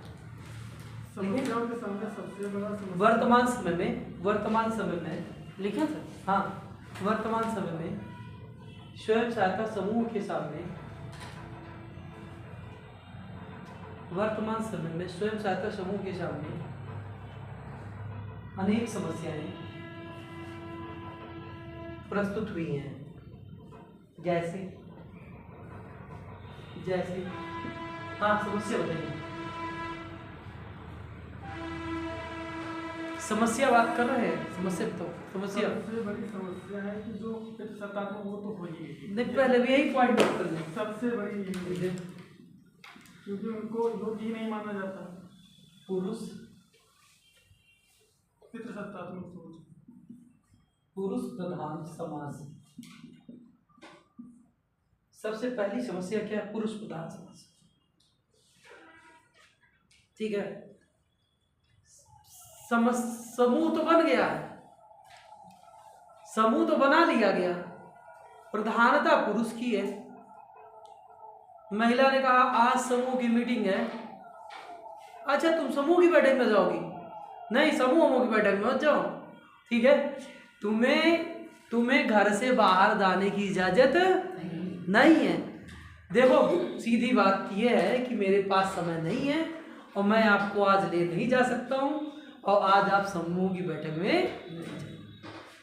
समस्याओं के सामने सबसे बड़ा वर्तमान समय में लिखे थे, हाँ, वर्तमान समय में स्वयं सहायता समूह के सामने अनेक समस्याएं प्रस्तुत हुई हैं, जैसे हाँ, समस्या बताइए। समस्या बात कर रहे हैं, समस्या तो समस्या सबसे बड़ी समस्या है कि जो पितृसत्तात्मक वो तो हो ही गई। नहीं, पहले भी यही पॉइंट नोट कर लें। सबसे बड़ी यही है, क्योंकि उनको लोग ही नहीं माना जाता। पुरुष पितृसत्तात्मक सोच, पुरुष प्रधान समाज, सबसे पहली समस्या क्या है? पुरुष प्रधान समाज। ठीक है, समूह तो बन गया है, समूह तो बना लिया गया, प्रधानता पुरुष की है। महिला ने कहा आज समूह की मीटिंग है, अच्छा तुम समूह की बैठक में जाओगी? नहीं, समूह की बैठक में मत जाओ। ठीक है, तुम्हें घर से बाहर जाने की इजाजत नहीं है। देखो सीधी बात यह है कि मेरे पास समय नहीं है और मैं आपको आज ले नहीं जा सकता हूँ और आज आप समूह की बैठक में नहीं जाओ।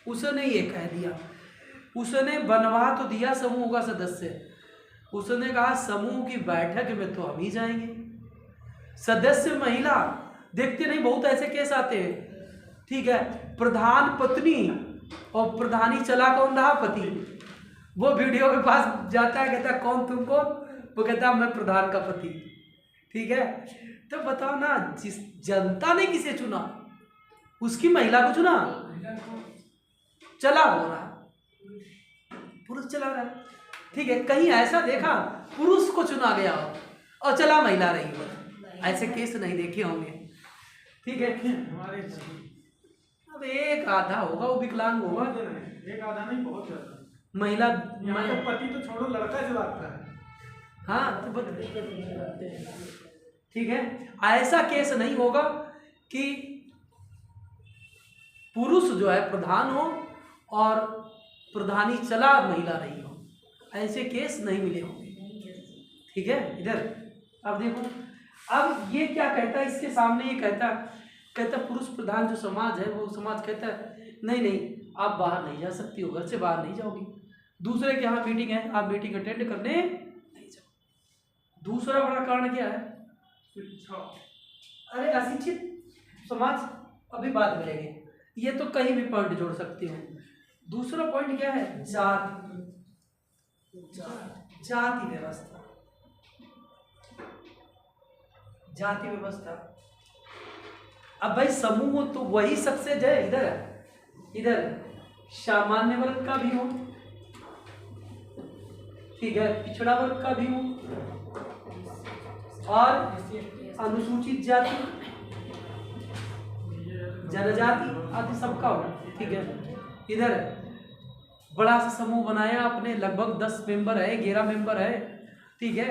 उसने ये कह दिया, उसने बनवा तो दिया समूह का सदस्य, उसने कहा समूह की बैठक में तो हम ही जाएंगे। सदस्य महिला, देखते नहीं बहुत ऐसे केस आते हैं। ठीक है, प्रधान पत्नी और प्रधानी चला कौन रहा? पति। वो वीडियो के पास जाता है, कहता है कौन तुम कौन? वो कहता है मैं प्रधान का पति। ठीक है, तो बताओ ना, जिस जनता ने किसे चुना, उसकी महिला को चुना, चला हो रहा पुरुष चला रहा है। ठीक है, कहीं ऐसा देखा पुरुष को चुना गया हो और चला महिला रही हो? ऐसे केस नहीं देखे होंगे। ठीक है, हमारे अब एक आधा होगा वो विकलांग होगा, एक आधा नहीं, बहुत ज्यादा महिला। यहाँ तो पति तो छोड़ो, लड़का चलाता है। हाँ तो ठीक है, ऐसा केस नहीं होगा कि पुरुष जो है प्रधान हो और प्रधानी चला महिला रही हो, ऐसे केस नहीं मिले होंगे। ठीक है, इधर अब देखो, अब ये क्या कहता है इसके सामने? ये कहता पुरुष प्रधान जो समाज है वो समाज कहता है नहीं नहीं, आप बाहर नहीं जा सकती हो, घर से बाहर नहीं जाओगी। दूसरे के यहाँ मीटिंग है, आप मीटिंग अटेंड करने नहीं जाओ। दूसरा बड़ा कारण क्या है? शिक्षा। अरे अशिक्षित समाज, अभी बात मिलेंगे, ये तो कहीं भी पॉइंट जोड़ सकती हो। दूसरा पॉइंट क्या है? जाति व्यवस्था, जाति व्यवस्था। अब भाई समूह तो वही सक्सेस है, इधर सामान्य वर्ग का भी हो, ठीक है, पिछड़ा वर्ग का भी हो और अनुसूचित जाति, जनजाति आदि सबका हो। ठीक है, इधर बड़ा सा समूह बनाया आपने, लगभग 10 मेंबर है, 11 मेंबर है। ठीक है,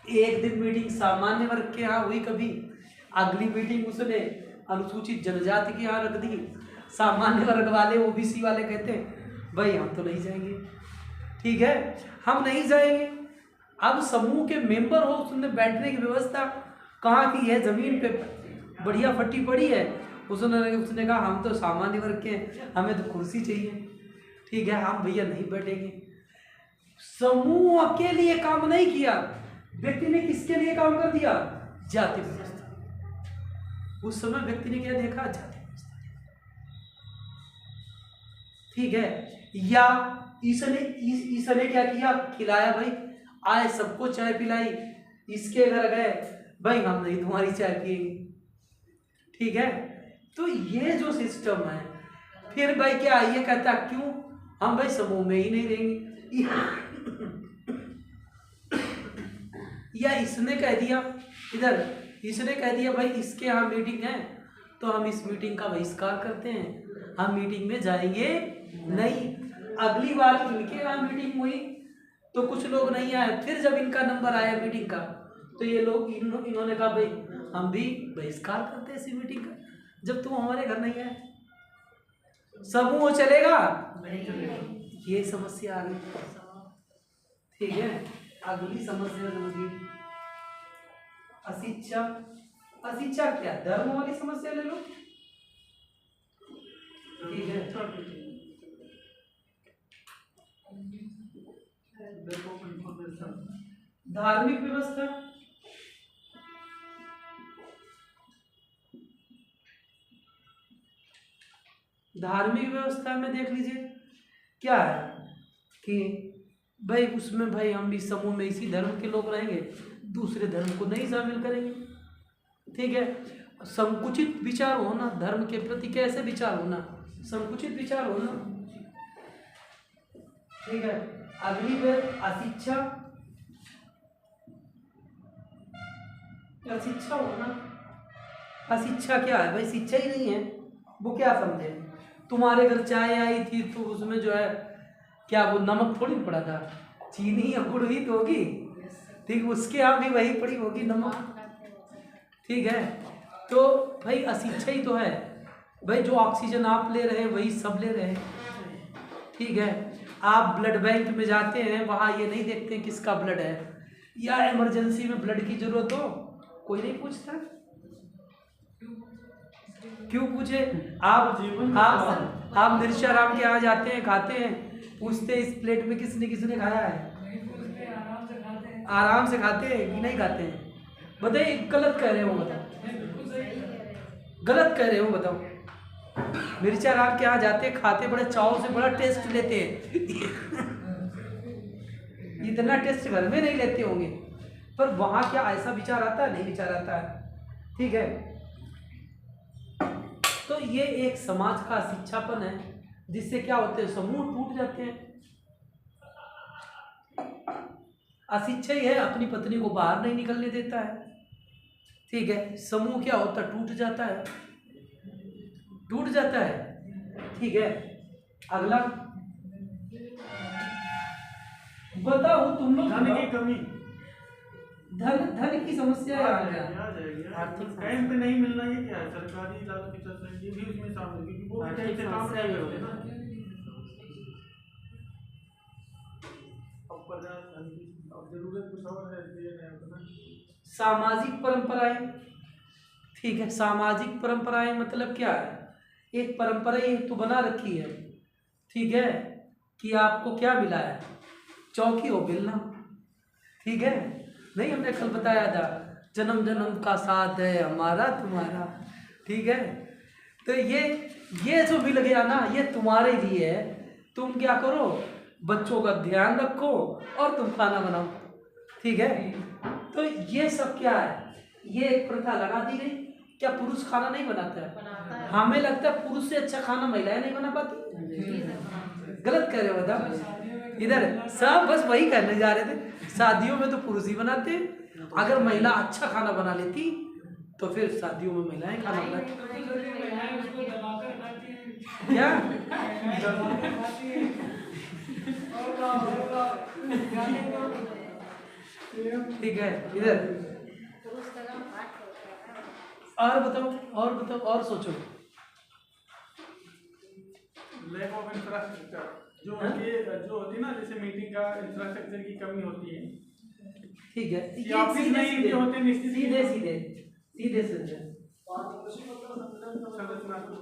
एक दिन मीटिंग सामान्य वर्ग के यहाँ हुई, कभी अगली मीटिंग उसने अनुसूचित जनजाति के यहाँ रख दी। सामान्य वर्ग वाले, ओबीसी वाले कहते हैं भाई हम तो नहीं जाएंगे। ठीक है, हम नहीं जाएंगे। अब समूह के मेंबर हो, उसने बैठने की व्यवस्था कहाँ की है? जमीन पे बढ़िया फट्टी पड़ी है। उसने कहा हम तो सामान्य वर्ग के, हमें तो कुर्सी चाहिए। ठीक है, हम भैया नहीं बैठेंगे। समूह के लिए काम नहीं किया, व्यक्ति ने किसके लिए काम कर दिया? जाति व्यवस्था। उस समय व्यक्ति ने क्या देखा? जाति व्यवस्था। ठीक है, या इसने क्या किया? खिलाया भाई, आए सबको चाय पिलाई, इसके घर गए भाई हम नहीं तुम्हारी चाय पिएंगे। ठीक है, तो ये जो सिस्टम है, फिर भाई क्या ये कहता क्यों हम भाई समूह में ही नहीं रहेंगे, या इसने कह दिया, इधर इसने कह दिया भाई इसके यहाँ मीटिंग है तो हम इस मीटिंग का बहिष्कार करते हैं, हम मीटिंग में जाएंगे नहीं। अगली बार इनके यहाँ मीटिंग हुई तो कुछ लोग नहीं आए, फिर जब इनका नंबर आया मीटिंग का तो ये लोग इन्होंने कहा भाई हम भी बहिष्कार करते हैं इसी मीटिंग का, जब तुम हमारे घर नहीं आए। समूह चलेगा नहीं, ये समस्या आ गई। ठीक है, अगली समस्या समझिए, अशिक्षा। अशिक्षा क्या? धर्म वाली समस्या ले लो। ठीक है, धार्मिक व्यवस्था, धार्मिक व्यवस्था में देख लीजिए क्या है कि भाई उसमें भाई हम इस समूह में इसी धर्म के लोग रहेंगे, दूसरे धर्म को नहीं शामिल करेंगे। ठीक है, संकुचित विचार होना, धर्म के प्रति कैसे विचार होना, संकुचित विचार होना। ठीक है, अगली बात अशिक्षा, अशिक्षा होना। अशिक्षा क्या है भाई, शिक्षा ही नहीं है, वो क्या समझे। तुम्हारे घर चाय आई थी तो उसमें जो है क्या वो नमक थोड़ी पड़ा था, चीनी या गुड़ ही तो होगी। ठीक, उसके यहाँ भी वही पड़ी होगी नमक। ठीक है, तो भाई अशिक्षा ही तो है भाई, जो ऑक्सीजन आप ले रहे हैं वही सब ले रहे हैं। ठीक है, आप ब्लड बैंक में जाते हैं, वहाँ ये नहीं देखते हैं किसका ब्लड है, या इमरजेंसी में ब्लड की जरूरत हो कोई नहीं पूछता। क्यों पूछे। आप मिर्चाराम के यहाँ जाते हैं, खाते हैं, पूछते हैं इस प्लेट में किसने किसने खाया है, आराम से खाते हैं कि नहीं खाते हैं। बताइए गलत कह रहे हो, बताओ गलत कह रहे हो, बताओ। मिर्चाराम के यहाँ जाते खाते, बड़े चाव से बड़ा टेस्ट लेते हैं इतना टेस्ट घर में नहीं लेते होंगे, पर वहाँ क्या ऐसा विचार आता है, नहीं विचार आता है। ठीक है, तो ये एक समाज का शिक्षापन है, जिससे क्या होते हैं, समूह टूट जाते हैं। अशिक्षा ही है, अपनी पत्नी को बाहर नहीं निकलने देता है। ठीक है, समूह क्या होता है, टूट जाता है, टूट जाता है। ठीक है, अगला बताओ तुम लोग। धन की कमी, धन की समस्या है, आर्थिक टाइम पे नहीं मिलना, ये क्या है, सरकारी इलाके की तरफ से ये भी उसमें शामिल, क्योंकि वो भी टाइम से काम नहीं करते ना। अब जरूरत कुछ और है, ये नहीं होता ना। सामाजिक परंपराएं। ठीक है, सामाजिक परंपराएं मतलब क्या है, एक परंपरा ही तो बना रखी है। ठीक है, कि आपको क्या मिला है, चौकी हो मिलना। ठीक है, नहीं हमने कल बताया था, जन्म जन्म का साथ है हमारा तुम्हारा। ठीक है, तो ये जो मिल गया ना, ये तुम्हारे लिए है। तुम क्या करो, बच्चों का ध्यान रखो और तुम खाना बनाओ। ठीक है, तो ये सब क्या है, ये एक प्रथा लगा दी गई। क्या पुरुष खाना नहीं बनाता है? हमें लगता है पुरुष से अच्छा खाना महिलाएं नहीं बना पाती। गलत कह रहे हो, बताओ। इधर सब बस वही करने जा रहे थे, शादियों में तो पुरुष ही बनाते। अगर महिला अच्छा खाना बना लेती तो फिर शादियों में महिलाएं खाना बनाती। क्या ठीक है, इधर और बताओ, और बताओ, और सोचो। लैक ऑफ इंफ्रास्ट्रक्चर जो होती है ना, जैसे मीटिंग का इंफ्रास्ट्रक्चर की कमी होती है। ठीक है, ये ऑफिस नहीं भी होते निश्चित, सीधे सीधे सीधे सीधे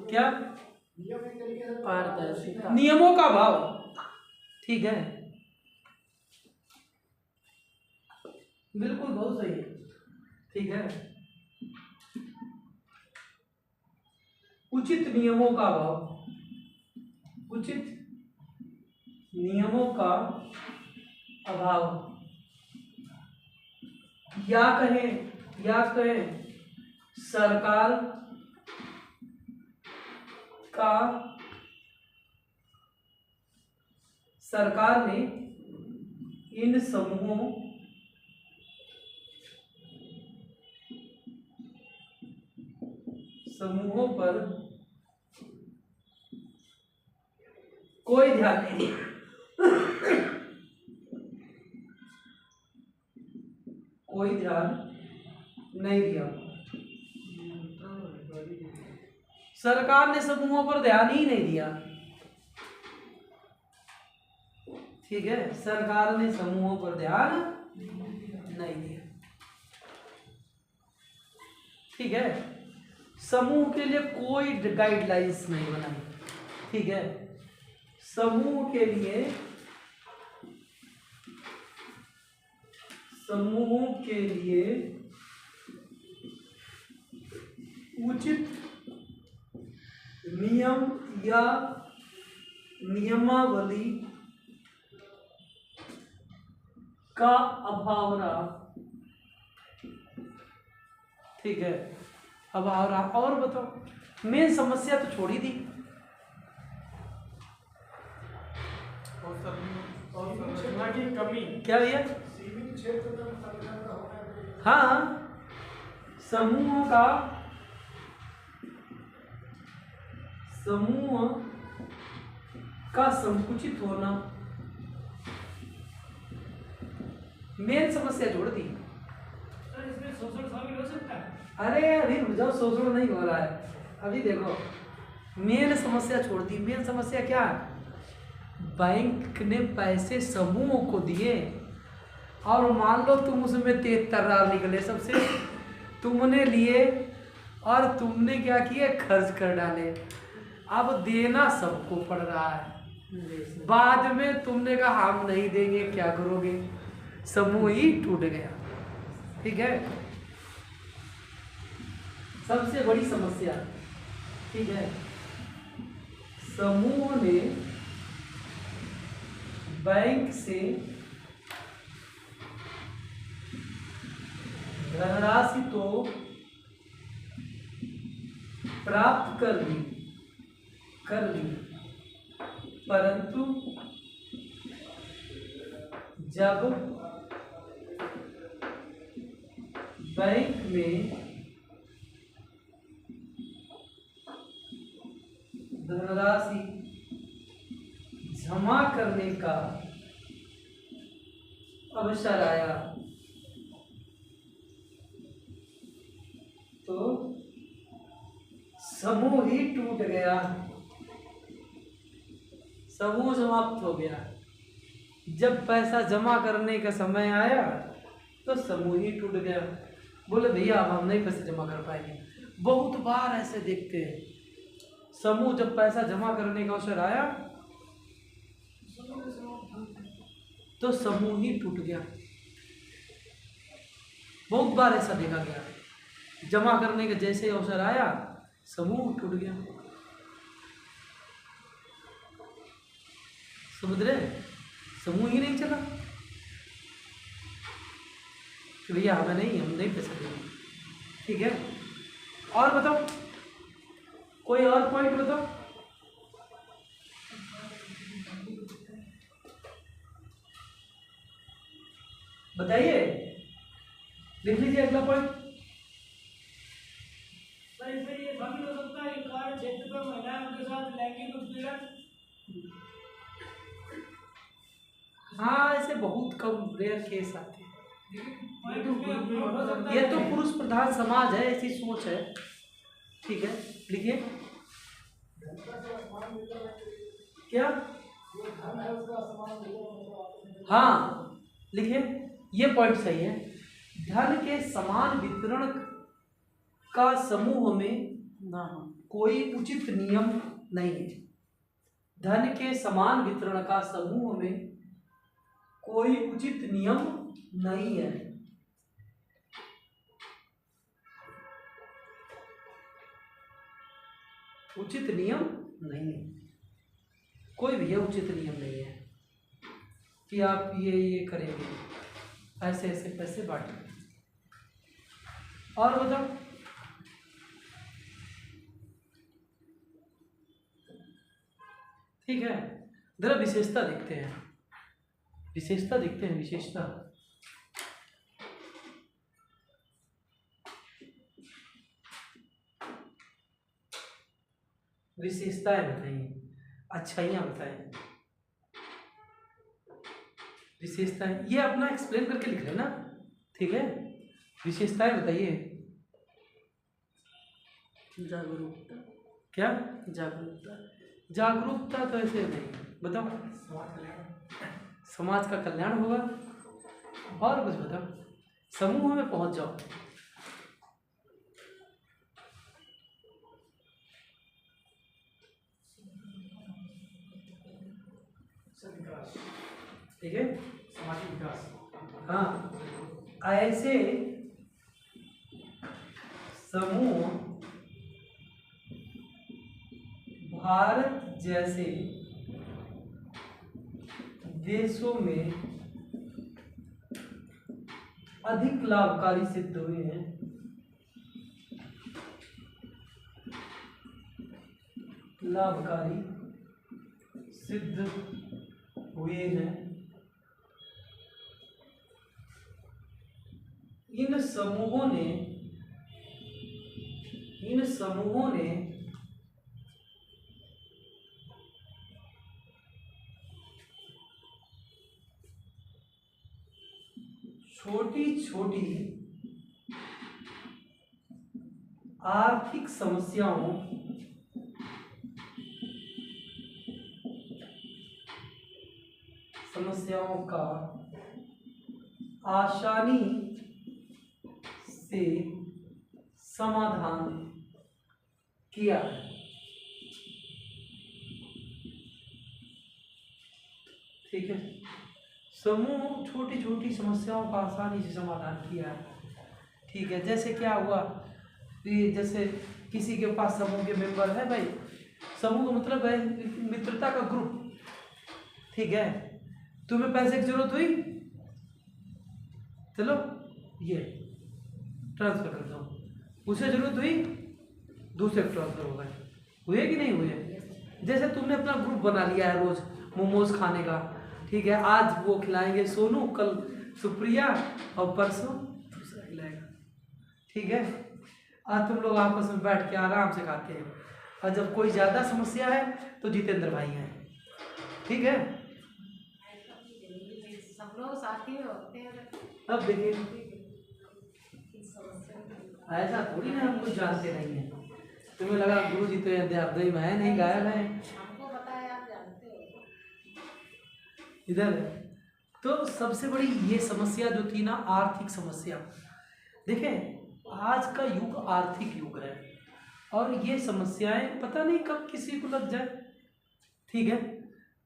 क्या पारदर्शिता, नियमों का अभाव। ठीक है, बिल्कुल बहुत सही है। ठीक है, उचित नियमों का अभाव, उचित नियमों का अभाव, या कहें सरकार ने इन समूहों पर कोई ध्यान नहीं दिया। कोई ध्यान नहीं दिया। सरकार ने समूहों पर ध्यान ही नहीं दिया। ठीक है, सरकार ने समूहों पर ध्यान नहीं दिया। ठीक है, समूह के लिए कोई गाइडलाइंस नहीं बनाई। ठीक है, समूह के लिए उचित नियम या नियमावली का अभाव रहा, ठीक है, अभाव रहा। और बताओ, मेन समस्या तो छोड़ ही दी। और संरचना की कमी, क्या भैया? सीमित क्षेत्र में संरचना का होना। हाँ, समूह का संकुचित होना, मेन समस्या जोड़ दी। सर इसमें शोषण शामिल हो सकता है? अरे अभी रुक जाओ, शोषण नहीं हो रहा है अभी। देखो, मेन समस्या छोड़ दी। मेन समस्या क्या है? बैंक ने पैसे समूह को दिए और मान लो तुम उसमें तेज तर्रार निकले सबसे, तुमने लिए और तुमने क्या किया, खर्च कर डाले। अब देना सबको पड़ रहा है, बाद में तुमने कहा हम नहीं देंगे, क्या करोगे? समूह ही टूट गया, ठीक है। सबसे बड़ी समस्या, ठीक है, समूह ने बैंक से धनराशि तो प्राप्त कर ली, परंतु जब बैंक में धनराशि जमा करने का अवसर आया तो समूह ही टूट गया, समूह समाप्त हो गया। जब पैसा जमा करने का समय आया तो समूह ही टूट गया। बोले भैया अब हम नहीं पैसे जमा कर पाएंगे। बहुत बार ऐसे देखते हैं, समूह जब पैसा जमा करने का अवसर आया तो समूह ही टूट गया। बहुत बार ऐसा देखा गया, जमा करने का जैसे अवसर आया समूह टूट गया। समझ रहे? समूह ही नहीं चला कि भैया हमें नहीं, हम नहीं पैसा देंगे, ठीक है। और बताओ, कोई और पॉइंट बताओ। बताइए, लिख लीजिए अगला पॉइंट। सर इसमें ये शामिल हो सकता है कि कार्य क्षेत्र पर महिलाएं उनके साथ लैंगिक उत्पीड़न। हाँ, ऐसे बहुत कम रेयर केस आते हैं। ये तो पुरुष प्रधान समाज है, ऐसी सोच है, ठीक है। लिखिए क्या? हाँ लिखिए, ये पॉइंट सही है। धन के समान वितरण का समूह में कोई उचित नियम नहीं है। धन के समान वितरण का समूह में कोई उचित नियम नहीं है। उचित नियम नहीं है, कोई भी उचित नियम नहीं है कि आप ये करेंगे, ऐसे ऐसे पैसे बांटेंगे। और बताओ, ठीक है। जरा विशेषता देखते हैं, विशेषता देखते हैं, विशेषता। विशेषताएं बताइए, अच्छाइयाँ बताएं। विशेषताएं ये अपना एक्सप्लेन करके लिख लेना, ठीक है। विशेषताएं बताइए। जागरूकता। क्या? जागरूकता। जागरूकता तो ऐसे नहीं, बताओ। समाज का कल्याण होगा। और कुछ बताओ, समूह में पहुंच जाओ। ठीक है, सामाजिक विकास। हाँ, ऐसे समूह भारत जैसे देशों में अधिक लाभकारी सिद्ध हुए हैं। लाभकारी सिद्ध हुए हैं। इन समूहों ने छोटी छोटी आर्थिक समस्याओं का आसानी से समाधान किया है। ठीक है, समूह छोटी छोटी समस्याओं का आसानी से समाधान किया है। ठीक है, जैसे क्या हुआ कि जैसे किसी के पास समूह के मेंबर है भाई, समूह का मतलब है मित्रता का ग्रुप। ठीक है, तुम्हें पैसे की जरूरत हुई, चलो ये ट्रांसफर करता हूँ, उसे जरूरत हुई, दूसरे ट्रांसफर हो गए, हुए कि नहीं हुए। जैसे तुमने अपना ग्रुप बना लिया है रोज मोमोज खाने का। ठीक है, आज वो खिलाएंगे सोनू, कल सुप्रिया और परसों दूसरा खिलाएगा। ठीक है, आज तुम लोग आपस में बैठ के आराम से खाते हैं, और जब कोई ज़्यादा समस्या है तो जितेंद्र भाई हैं। ठीक है, सब लोग साथ ही होते हैं। अब देखिए ऐसा थोड़ी ना हम कुछ जानते नहीं हैं। तुम्हें लगा गुरु जी तो हृदय में है, नहीं गायब है, हमको पता है, आप जानते हो इधर। तो सबसे बड़ी ये समस्या जो थी ना, आर्थिक समस्या। देखें, आज का युग आर्थिक युग है, और ये समस्याएं पता नहीं कब किसी को लग जाए। ठीक है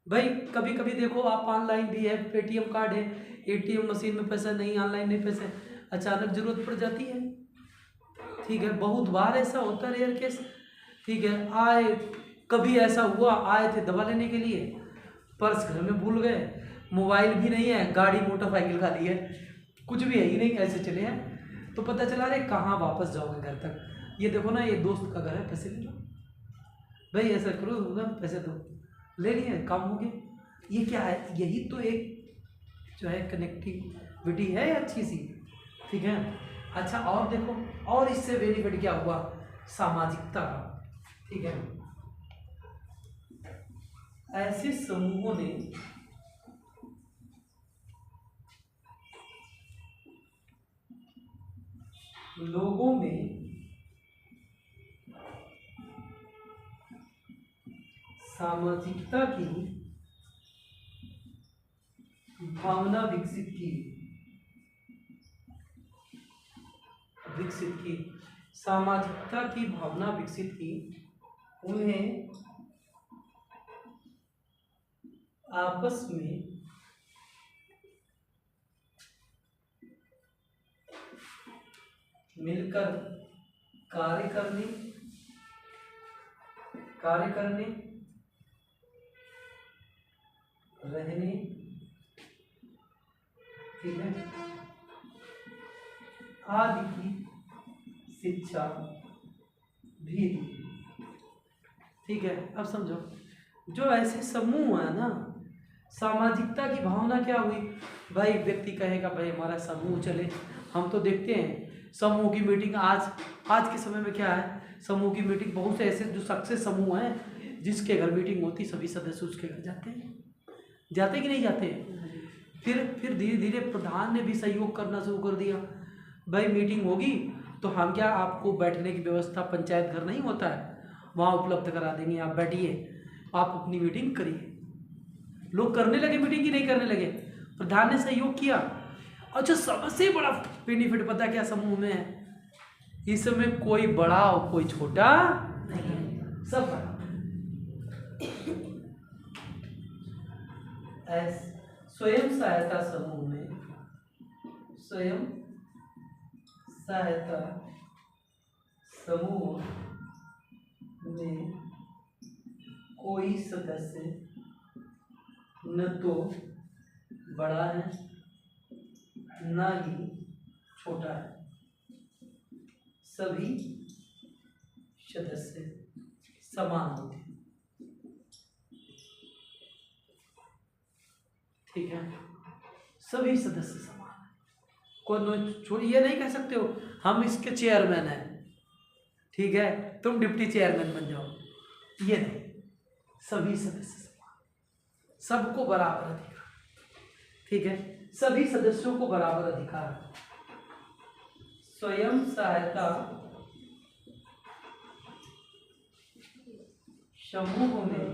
भाई, कभी कभी देखो आप, ऑनलाइन भी है, पेटीएम कार्ड है, एटीएम मशीन में पैसा नहीं, ऑनलाइन नहीं पैसे, अचानक जरूरत पड़ जाती है। ठीक है, बहुत बार ऐसा होता है, रेयर केस। ठीक है, आए कभी ऐसा हुआ, आए थे दवा लेने के लिए, पर्स घर में भूल गए, मोबाइल भी नहीं है, गाड़ी मोटरसाइकिल खाली है, कुछ भी है ही नहीं, ऐसे चले हैं। तो पता चला रे कहाँ वापस जाओगे घर तक। ये देखो ना, ये दोस्त का घर है, पैसे ले लो भाई, ऐसा करो ना, पैसे दो, ले लिए, काम हो गया। ये क्या है, यही तो एक जो है कनेक्टिविटी है अच्छी सी। ठीक है, अच्छा और देखो, और इससे बेनिफिट क्या हुआ, सामाजिकता का। ठीक है, ऐसे समूहों ने लोगों में सामाजिकता की भावना विकसित की। सामाजिकता की भावना विकसित की। उन्हें आपस में मिलकर कार्य करने, रहने, ठीक है, आदि की शिक्षा भी दी। ठीक है, अब समझो, जो ऐसे समूह है ना, सामाजिकता की भावना क्या हुई भाई, व्यक्ति कहेगा भाई हमारा समूह चले। हम तो देखते हैं समूह की मीटिंग, आज के समय में क्या है, समूह की मीटिंग, बहुत से ऐसे जो सक्सेस समूह हैं जिसके घर मीटिंग होती, सभी सदस्य उसके घर जाते कि नहीं जाते हैं। फिर धीरे धीरे प्रधान ने भी सहयोग करना शुरू कर दिया, भाई मीटिंग होगी तो हम क्या, आपको बैठने की व्यवस्था, पंचायत घर नहीं होता है, वहाँ उपलब्ध करा देंगे, आप बैठिए, आप अपनी मीटिंग करिए। लोग करने लगे मीटिंग की, नहीं करने लगे, प्रधान ने सहयोग किया। अच्छा, सबसे बड़ा बेनिफिट पता क्या समूह में है, इसमें कोई बड़ा और कोई छोटा नहीं है, सब बड़ा। स्वयं सहायता समूह में, स्वयं सहायता समूह में कोई सदस्य न तो बड़ा है न ही छोटा है, सभी सदस्य समान होते हैं। ठीक है, सभी सदस्य समान है। कोई ये नहीं कह सकते हो हम इसके चेयरमैन हैं, ठीक है तुम डिप्टी चेयरमैन बन जाओ, ये नहीं। सभी सदस्य समान, सबको बराबर अधिकार, ठीक है, सभी सदस्यों को बराबर अधिकार। स्वयं सहायता समूह में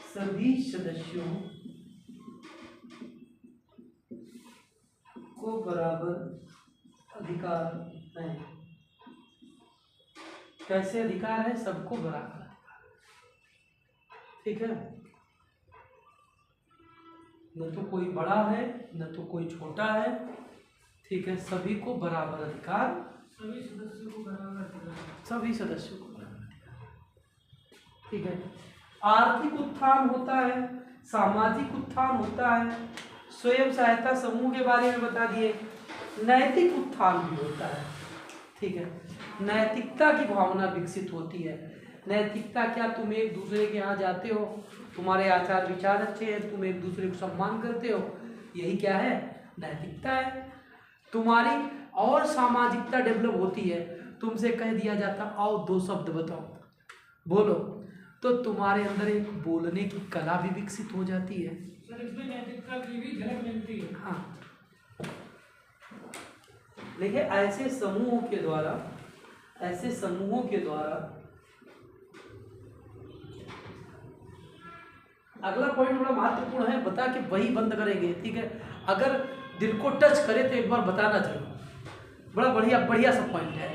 सभी सदस्यों को बराबर अधिकार है। कैसे अधिकार है? सबको बराबर अधिकार, ठीक है। न तो कोई बड़ा है न तो कोई छोटा है, ठीक है, सभी को बराबर अधिकार, सभी सदस्यों को बराबर अधिकार, सभी सदस्यों को बराबर अधिकार, ठीक है। आर्थिक उत्थान होता है, सामाजिक उत्थान होता है, स्वयं सहायता समूह के बारे में बता दिए, नैतिक उत्थान भी होता है, ठीक है। नैतिकता की भावना विकसित होती है। नैतिकता क्या, तुम एक दूसरे के यहाँ जाते हो, तुम्हारे आचार विचार अच्छे हैं, तुम एक दूसरे को सम्मान करते हो, यही क्या है? नैतिकता है तुम्हारी। और सामाजिकता डेवलप होती है, तुमसे कह दिया जाता आओ 2 शब्द बताओ, बोलो, तो तुम्हारे अंदर एक बोलने की कला भी विकसित हो जाती है। सर इसमें नैतिकता की भी झलक मिलती है। हाँ, देखिए ऐसे समूहों के द्वारा अगला पॉइंट बड़ा महत्वपूर्ण है, बता के वही बंद करेंगे, ठीक है। अगर दिल को टच करे तो एक बार बताना जरूर, बड़ा बढ़िया सा पॉइंट है।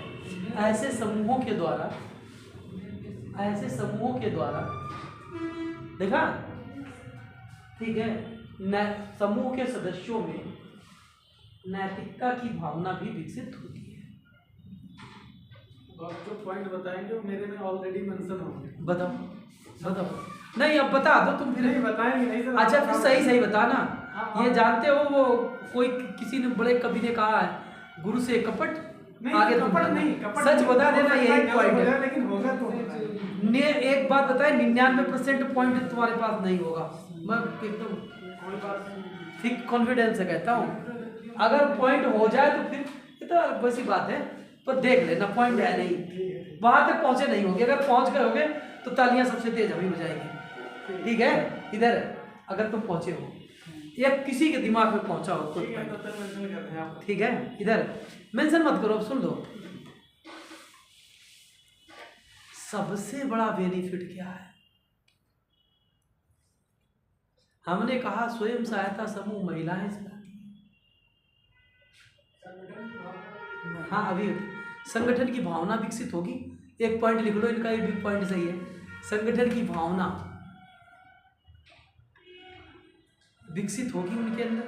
ऐसे समूहों के द्वारा देखा, ठीक है, समूह के सदस्यों में नैतिकता की भावना भी विकसित होती है। आप जो पॉइंट बताएंगे वो मेरे में ऑलरेडी मेंशन होंगे। बताओ नहीं, अब बता दो तुम, फिर नहीं बताएंगे नहीं सर। अच्छा फिर सही बता ना। हाँ। ये जानते हो वो कोई किसी ने बड़े कवि ने कहा है, गुरु से कपट आगे तुम कपट करना। नहीं, कपट सच नहीं, बता देना, यही पॉइंट है। लेकिन होगा तो ने एक बात बताए, 99% पॉइंट तुम्हारे पास नहीं होगा, मैं एकदम कोई बात नहीं। ठीक कॉन्फिडेंस से कहता हूँ। अगर पॉइंट हो जाए तो फिर ये तो वैसी बात है, पर देख लेना पॉइंट है नहीं, वहां तक पहुंचे नहीं होगे। अगर पहुंच गए होगे तो तालियां सबसे तेज हमें बजाएगी, ठीक है। इधर अगर तुम पहुंचे हो या किसी के दिमाग में पहुंचा हो कोई पॉइंट, ठीक है, इधर मेंशन मत करो, अब सुन लो। सबसे बड़ा बेनिफिट क्या है? हमने कहा स्वयं सहायता समूह महिलाएं चलाती हैं। हाँ, अभी संगठन की भावना विकसित होगी। एक पॉइंट लिख लो, इनका एक भी पॉइंट सही है। संगठन की भावना विकसित होगी उनके अंदर।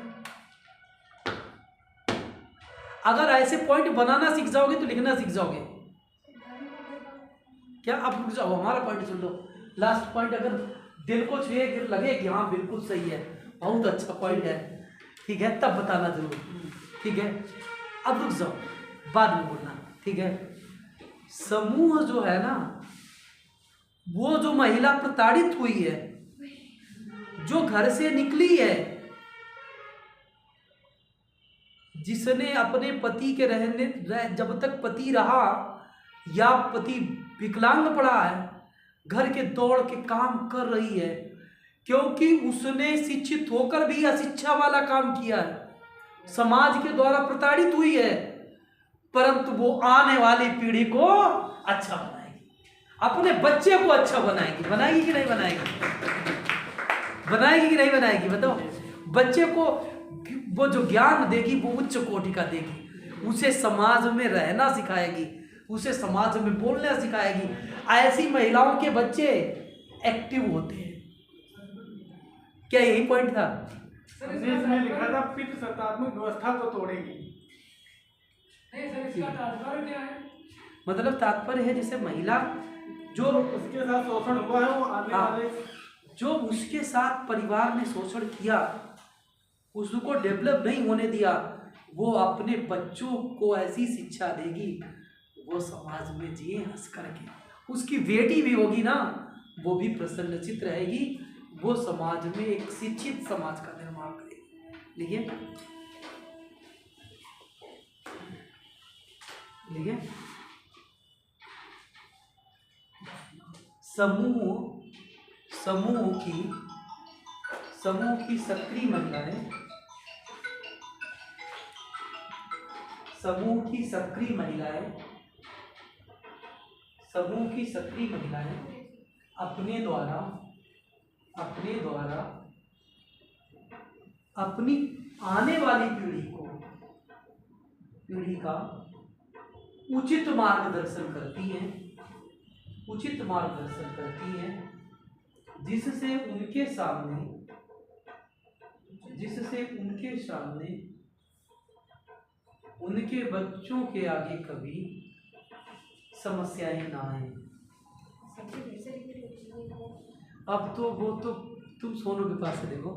अगर ऐसे पॉइंट बनाना सीख जाओगे तो लिखना सीख जाओगे। क्या आप रुक जाओ, हमारा पॉइंट सुन लो। लास्ट पॉइंट अगर दिल को छुए लगे कि हाँ बिल्कुल सही है, बहुत अच्छा पॉइंट है, ठीक है, तब बताना जरूर, ठीक है। अब रुक जाओ, बाद में बोलना, ठीक है। समूह जो है ना, वो जो महिला प्रताड़ित हुई है, जो घर से निकली है, जिसने अपने पति के रहने, जब तक पति रहा या पति विकलांग पड़ा है, घर के दौड़ के काम कर रही है, क्योंकि उसने शिक्षित होकर भी अशिक्षा वाला काम किया है, समाज के द्वारा प्रताड़ित हुई है, परंतु वो आने वाली पीढ़ी को अच्छा बनाएगी, अपने बच्चे को अच्छा बनाएगी। बनाएगी कि नहीं बनाएगी? बनाएगी कि नहीं बनाएगी? बताओ। बच्चे को वो जो ज्ञान देगी वो उच्च कोटि का देगी, उसे समाज में रहना सिखाएगी, उसे समाज में बोलना सिखाएगी। ऐसी महिलाओं के बच्चे एक्टिव होते हैं। क्या यही पॉइंट था? इसमें लिखा था पितृ सत्तात्मक व्यवस्था को तोड़ेगी। नहीं सर, इसका तात्पर्य क्या है? मतलब तात्पर्य है जैसे महिला जो उसके साथ शोषण हुआ है वो आने हाँ। वाले जो उसके साथ परिवार ने शोषण किया, उसको डेवलप नहीं होने दिया, वो अपने बच्चों को ऐसी शिक्षा देगी वो समाज में जिए हंस करके। उसकी बेटी भी होगी ना, वो भी प्रसन्नचित रहेगी, वो समाज में एक शिक्षित समाज का निर्माण करेगी। लिखिए समूह की सक्रिय महिलाएं, समूह की सक्रिय महिलाएं अपने द्वारा अपनी आने वाली पीढ़ी का उचित मार्गदर्शन करती हैं, जिससे उनके सामने उनके बच्चों के आगे कभी समस्याएं ना आए। अब तो वो तो तुम सोनू के पास से देखो,